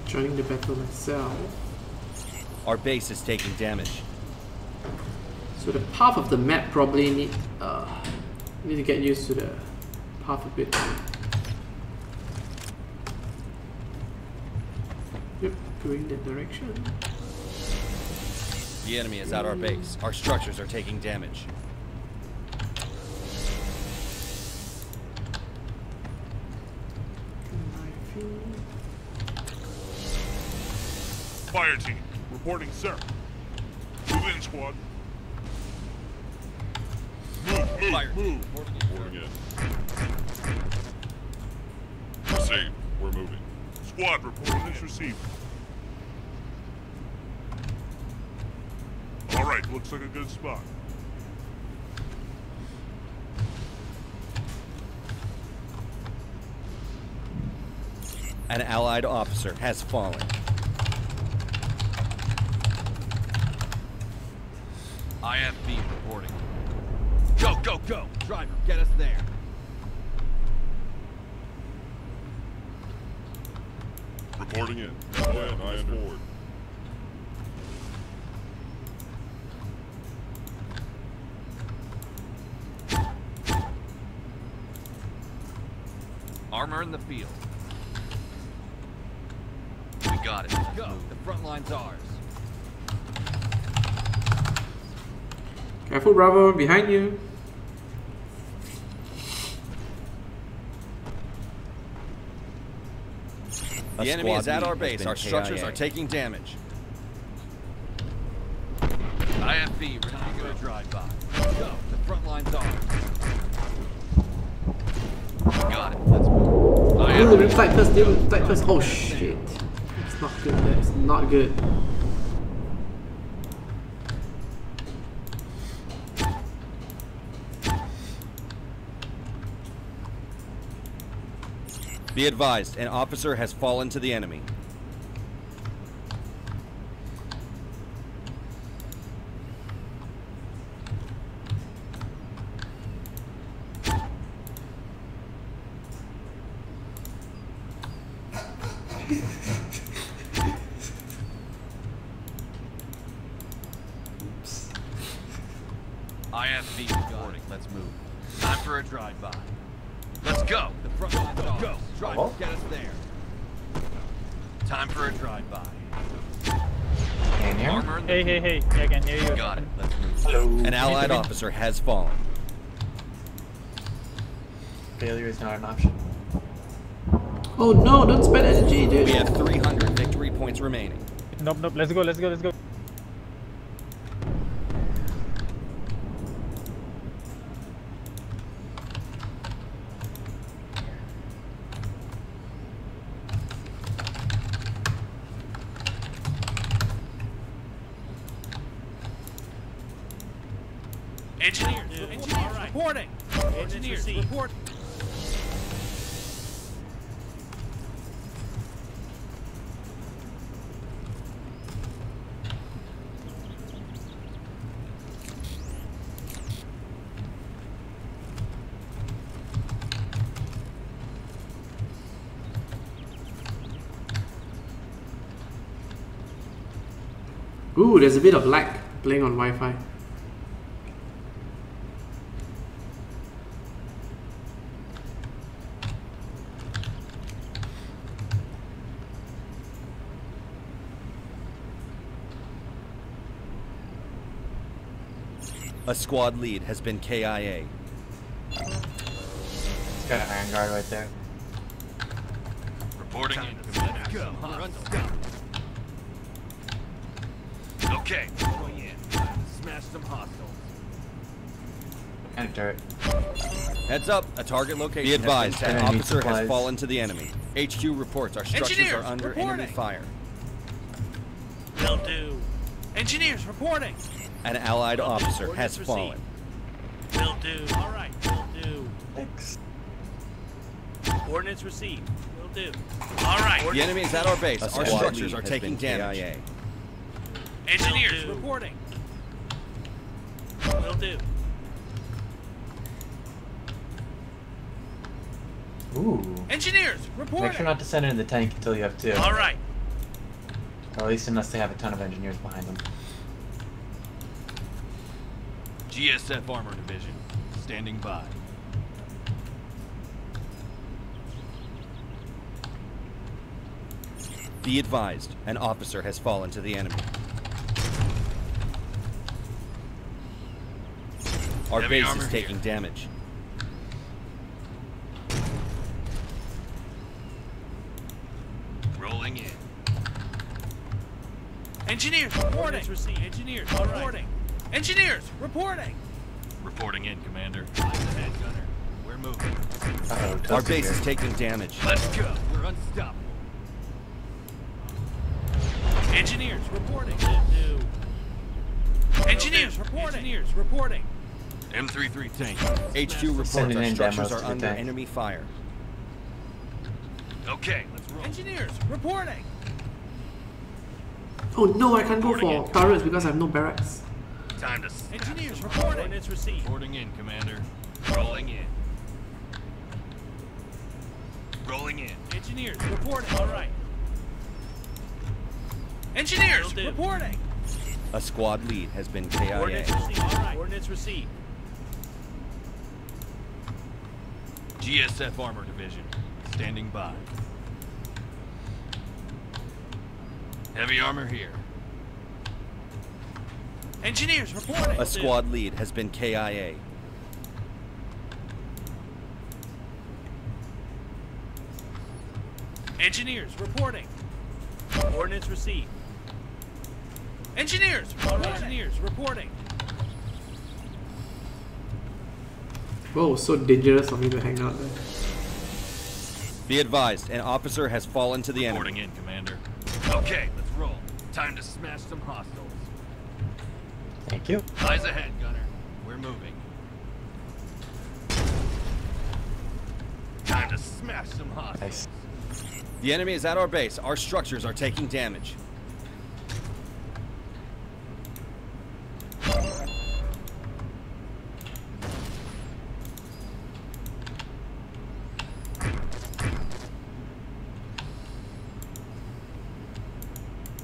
Joining the battle myself. Our base is taking damage. So the path of the map probably need to get used to the path a bit. Yep, going that direction. The enemy is at our base. Our structures are taking damage. Fire team, reporting, sir. Move in, squad. Move. Reporting in. Received. We're moving. Squad, reporting is received. Alright, looks like a good spot. An allied officer has fallen. IFB reporting. Go! Driver, get us there. Reporting in. I am forward. Armor in the field. We got it. Let's go. The front line's ours. Careful, Bravo, behind you. The enemy is at our lead has base. been Our structures KIA. are taking damage. IFB, ready to go drive-by. Let's go. The front line's ours. We got it. Let's move. Deal with the flight first, deal with the flight first. Oh shit. That's not good, that's not good. Be advised, an officer has fallen to the enemy. IFB reporting. Let's move. Time for a drive-by. Let's go. The front line's ours. Go. Driver, get us there. Time for a drive-by. Can you hear me? Armor in the Hey, I can hear you. Got it. Let's move. An allied officer has fallen. Failure is not an option. Oh no, don't spend energy, dude. We have 300 victory points remaining. Nope, nope. Let's go. Let's go. Let's go. Engineers, reporting. Engineers, report. Ooh, there's a bit of lag playing on Wi-Fi. A squad lead has been KIA. It's got an iron guard right there. Reporting in. Let's go. We're unstoppable. Okay. Going in. Smash some hostiles. And a turret. Heads up, a target location. Be advised, an officer has fallen to the enemy. HQ reports our structures are under enemy fire. Will do. Engineers, reporting. An allied officer has fallen. Will do. All right. Will do. Thanks. Coordinates received. Will do. All right. The enemy is at our base. Our structures are taking damage. KIA. Engineers, reporting. Will do. Ooh. Engineers, reporting. Make sure not to send it in the tank until you have 2. All right. Or at least unless they have a ton of engineers behind them. GSF Armor Division, standing by. Be advised, an officer has fallen to the enemy. Our Heavy base armor is taking here. damage. Rolling in. Engineers, reporting. Received. Engineers, reporting. Engineers, reporting. Reporting in, Commander. Eyes ahead, Gunner. We're moving. Our base is taking damage. Let's go. We're unstoppable. Engineers, reporting. Will do. Engineers, reporting. Engineers, reporting. M33 tank. HQ reports Sending our in structures demos are to the under tank. enemy fire. Okay, let's roll. Engineers, reporting. Oh no, I can't go Reporting for turrets because I have no barracks. Time to snap Engineers, some reporting. coordinates received. Reporting in, Commander. Rolling in. Rolling in. Engineers, reporting. All right. Engineers, reporting. A squad lead has been KIA. Coordinates received. All right. Coordinates received. GSF Armor Division, standing by. Heavy armor here. Engineers, reporting. A squad lead has been KIA. Engineers, reporting. Coordinates received. Engineers, reporting. Engineers, reporting. Whoa, so dangerous of me to hang out there. Be advised, an officer has fallen to the enemy. Reporting in, Commander. Okay, let's roll. Time to smash some hostiles. Thank you. Eyes ahead, Gunner. We're moving. Time to smash some hostiles. Nice. The enemy is at our base. Our structures are taking damage.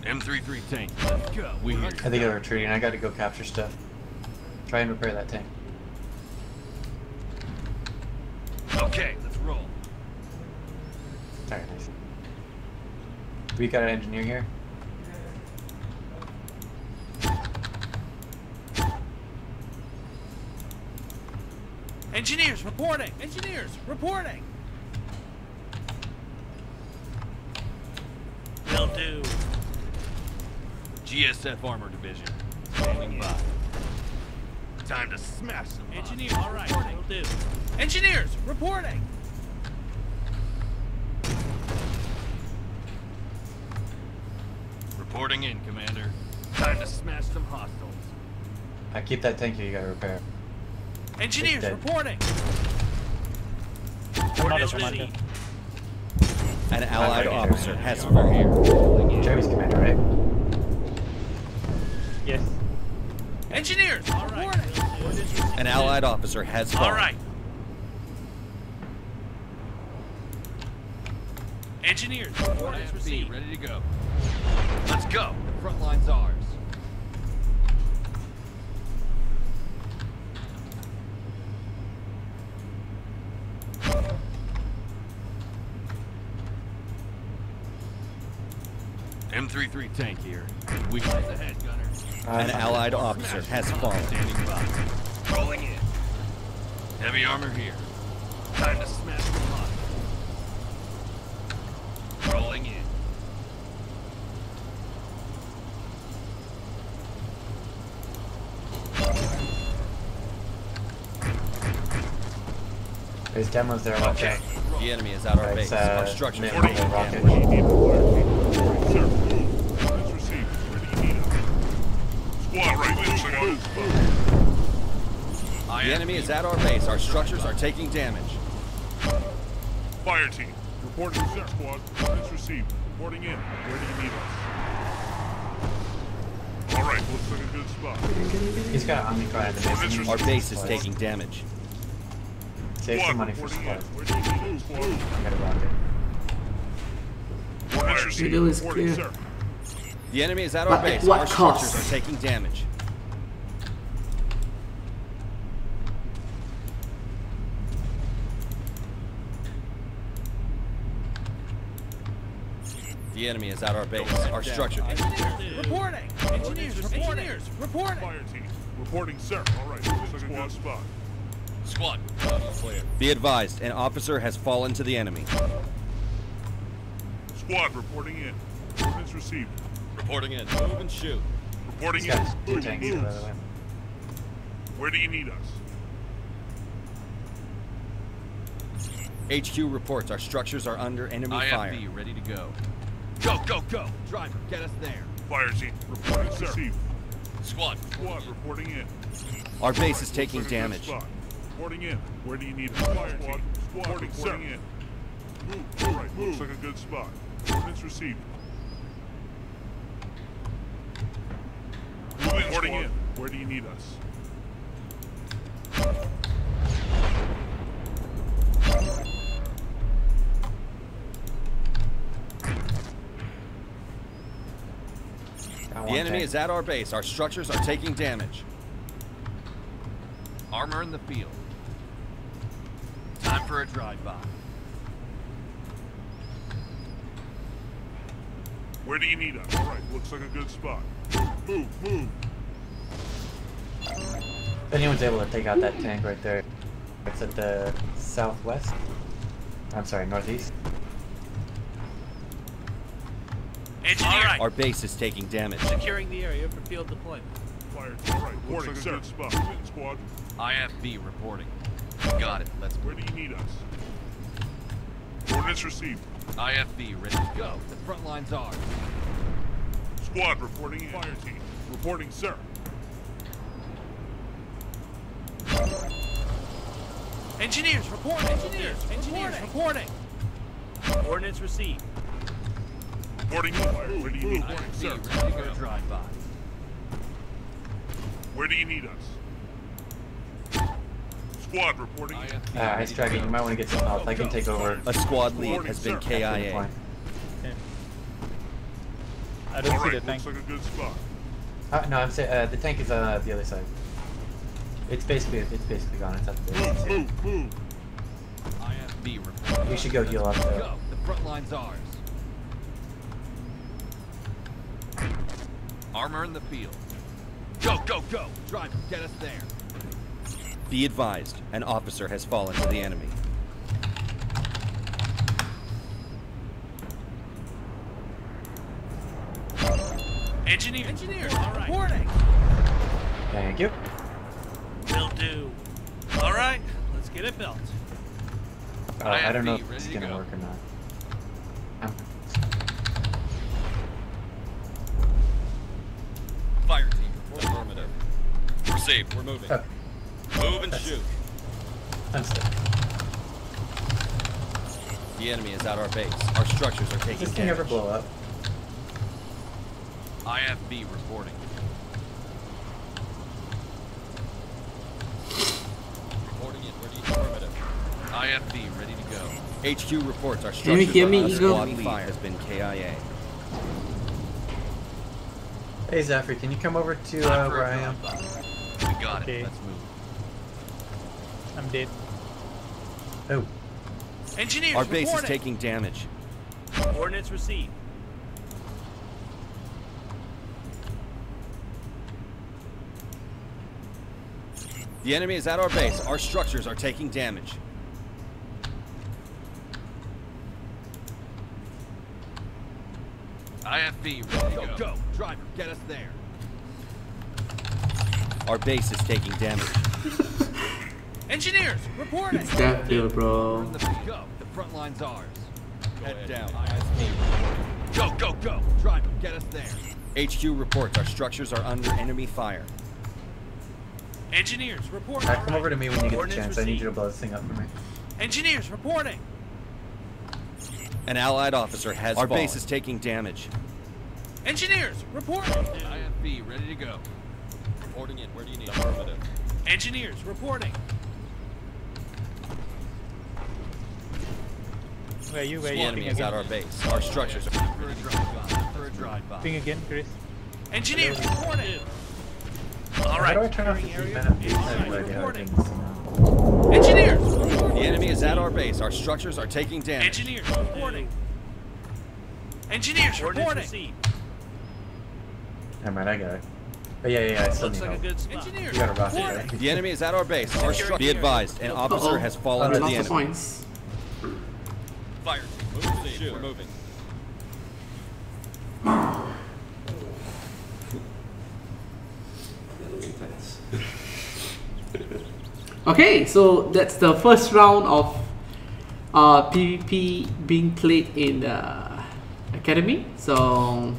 M33 tank. Let's go. We hear I think they're retreating. I got to go capture stuff. Try and repair that tank. Okay, let's roll. Alright, nice. We got an engineer here. Engineers, reporting. Engineers, reporting. do. GSF Armor Division. Standing by. Time to smash some Engineers, all right, will do. Engineers, reporting. Reporting in, Commander. Time to smash some hostiles. Keep that tank here, you gotta repair. Engineers, dead. reporting. Commander, Ordnance Commander. received. An allied ready, officer Jeremy. has over here. Jeremy's commander, right? Yes. Engineers, reporting. Ordnance received. An allied officer has fallen. All right. Engineers, ordnance IFB received. ready to go. Let's go. The front line's ours. M33 tank here. Weakness ahead, gunner. An allied officer has fallen. Standing by. Rolling in. Heavy armor here. Time to smash the lot. Rolling in. There's demos there, watch out. The enemy is at our Right, base. it's, Our structures mid- are mid- taking rocket. damage. Sir, move. Ordnance received. Where do you need us? Squad right, looks like a good spot. The enemy is at our base. Our structures are taking damage. Fire team, reporting sir. Squad, ordnance received. Reporting in. Where do you need us? All right, looks like a good spot. He's got an Omnicron at the base. Our base is taking damage. Save some money for reporting in. supplies. Where do you need us? Squad. I got a rocket. Ordnance received. Middle is Reporting, clear. sir. The enemy is at our But at base. what Our cost? structures are taking damage. The enemy is at our base. Our structure. Engineers, reporting. Engineers, reporting. Fire team, reporting sir. All right, looks like a good spot. Squad. Clear. Be advised, an officer has fallen to the enemy. Squad reporting in. Ordnance received. Reporting in. Move and shoot. Reporting He's in. got 2 tanks here, by the way. Where do you need us? HQ reports our structures are under enemy fire. IFB ready to go. Go, go, go. Driver, get us there. Fire team, reporting sir. Received. Squad. Squad reporting in. Our base is Looks taking like a good damage. spot. Reporting in. Where do you need us? Fire team. Squad reporting in. Move. All right. Looks like a good spot. Ordnance received. Reporting in. Where do you need us? Got The one enemy tank. is at our base. Our structures are taking damage. Armor in the field. Time for a drive-by. Where do you need us? All right. Looks like a good spot. Move. If anyone's able to take out that tank right there, it's at the southwest. I'm sorry, northeast. Engineer, Our base is taking damage. securing the area for field deployment. Fire team. All right. Looks like a good spot. Moving squad. IFB reporting. Got it. Let's Where do you need us? Ordnance received. IFB ready to go. The front line's ours. Squad reporting in. Fire team. Reporting, sir. Engineers, reporting. Engineers, reporting. Ordnance received. Reporting in. Where do you need us? IFB Sir. ready to go. Drive-by. Where do you need us? Squad reporting in. IFB Ice Dragon, you might want to get some help. I can take over. A squad lead has been after the KIA. point. I don't All see right. the tank. Looks like a good spot. No, I'm saying the tank is on the other side. It's basically gone. It's at the base. Move. IFB reporting. We should go heal up though. Go. The front line's ours. Armor in the field. Go, go, go. Driver, get us there. Be advised, an officer has fallen to the enemy. Engineers, all right. Reporting. Thank you. Will do. All right, let's get it built. I don't know if IFV, it's ready to gonna go. work or not. Fire team, affirmative. Received, we're moving. Oh, Move and shoot. understood. The enemy is at our base. Our structures are Does taking this thing ever damage. blow up? IFV reporting. Reporting in, ready, affirmative. IFV ready to go. HQ reports our Can you structures hear are me, under Eagle? squad lead has been KIA. Hey Zafri, can you come over to Time for where a I am? drive-by. We got Okay. it. Let's move. I'm dead. Oh, Engineers, Our base is reporting. taking damage. Coordinates received. The enemy is at our base. Our structures are taking damage. IFV ready to go. Go, driver, get us there. Our base is taking damage. Engineers, reporting. It's that feel, bro. Go. The front line's ours. Head down. IFV. Go, go, go. Driver, get us there. HQ reports our structures are under enemy fire. Engineers, reporting. come over to me when you get the Coordinates chance. I need you to received. blow this thing up for me. Engineers, reporting. An allied officer has Our fallen. base is taking damage. Engineers, reporting. IFV ready to go. Reporting in. Where do you need affirmative? Engineers, reporting. Where are you? Where are The you? enemy Ping is at again. our base. Our structures are For a drive-by. For a drive-by. Ping again, Chris. Engineers, reporting. All How do I right, turn off the clearing heat area. map? I All have right, no idea how to reporting. turn this on. Engineers, The enemy is at our base. Our structures are taking damage. engineers, reporting. Engineers, reporting. Received. Never mind, I got it. But yeah, I still Looks need like a help. good spot. Engineers, You got a rocket, reporting. right? The enemy is at our base. Our stru- Be advised, an officer has fallen to the Lots of enemy. points. Fire team, move. Shoot, we're moving. Okay, so that's the first round of PvP being played in the academy. So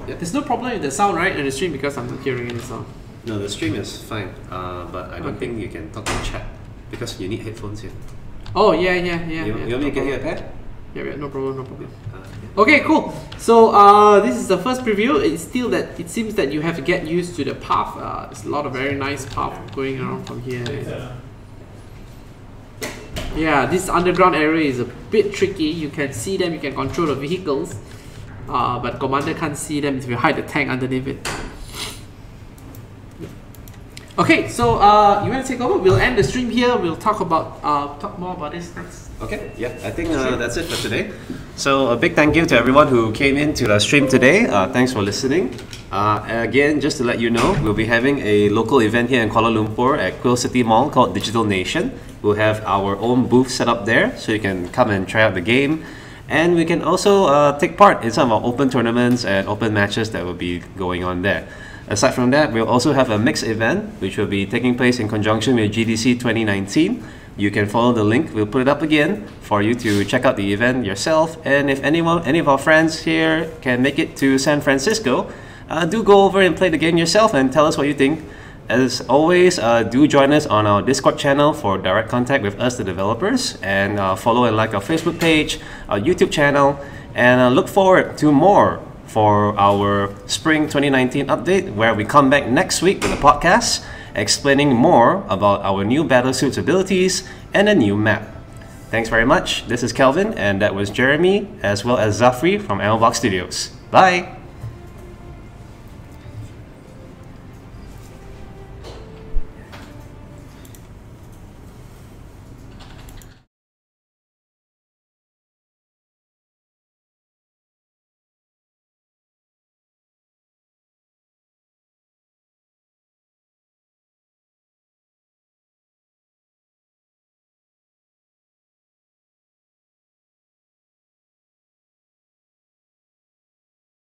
there's no problem with the sound, right, in the stream because I'm not hearing any sound. No, the stream is fine, but I don't Okay. think you can talk to chat because you need headphones here. Oh yeah. You want me to get you a pair? Yeah, no problem, no problem. Yeah. Okay, cool. So this is the first preview. It's still that it seems that you have to get used to the path. There's a lot of very nice path going around from here. Yeah, this underground area is a bit tricky. You can see them, you can control the vehicles, but commander can't see them if you hide the tank underneath it. Okay, so you want to take over? We'll end the stream here. We'll talk more about this next. Okay, yeah, I think that's it for today. So a big thank you to everyone who came into the stream today. Thanks for listening. Again, just to let you know, we'll be having a local event here in Kuala Lumpur at Quill City Mall called Digital Nation. We'll have our own booth set up there, so you can come and try out the game. And we can also take part in some of our open tournaments and open matches that will be going on there. Aside from that, we'll also have a mixed event, which will be taking place in conjunction with GDC 2019. You can follow the link, we'll put it up again for you to check out the event yourself. And if any of our friends here can make it to San Francisco, do go over and play the game yourself and tell us what you think. As always, do join us on our Discord channel for direct contact with us, the developers, and follow and like our Facebook page, our YouTube channel, and look forward to more for our Spring 2019 update, where we come back next week with a podcast explaining more about our new battlesuits abilities and a new map. Thanks very much. This is Kelvin, and that was Jeremy, as well as Zafri from Alvox Studios. Bye!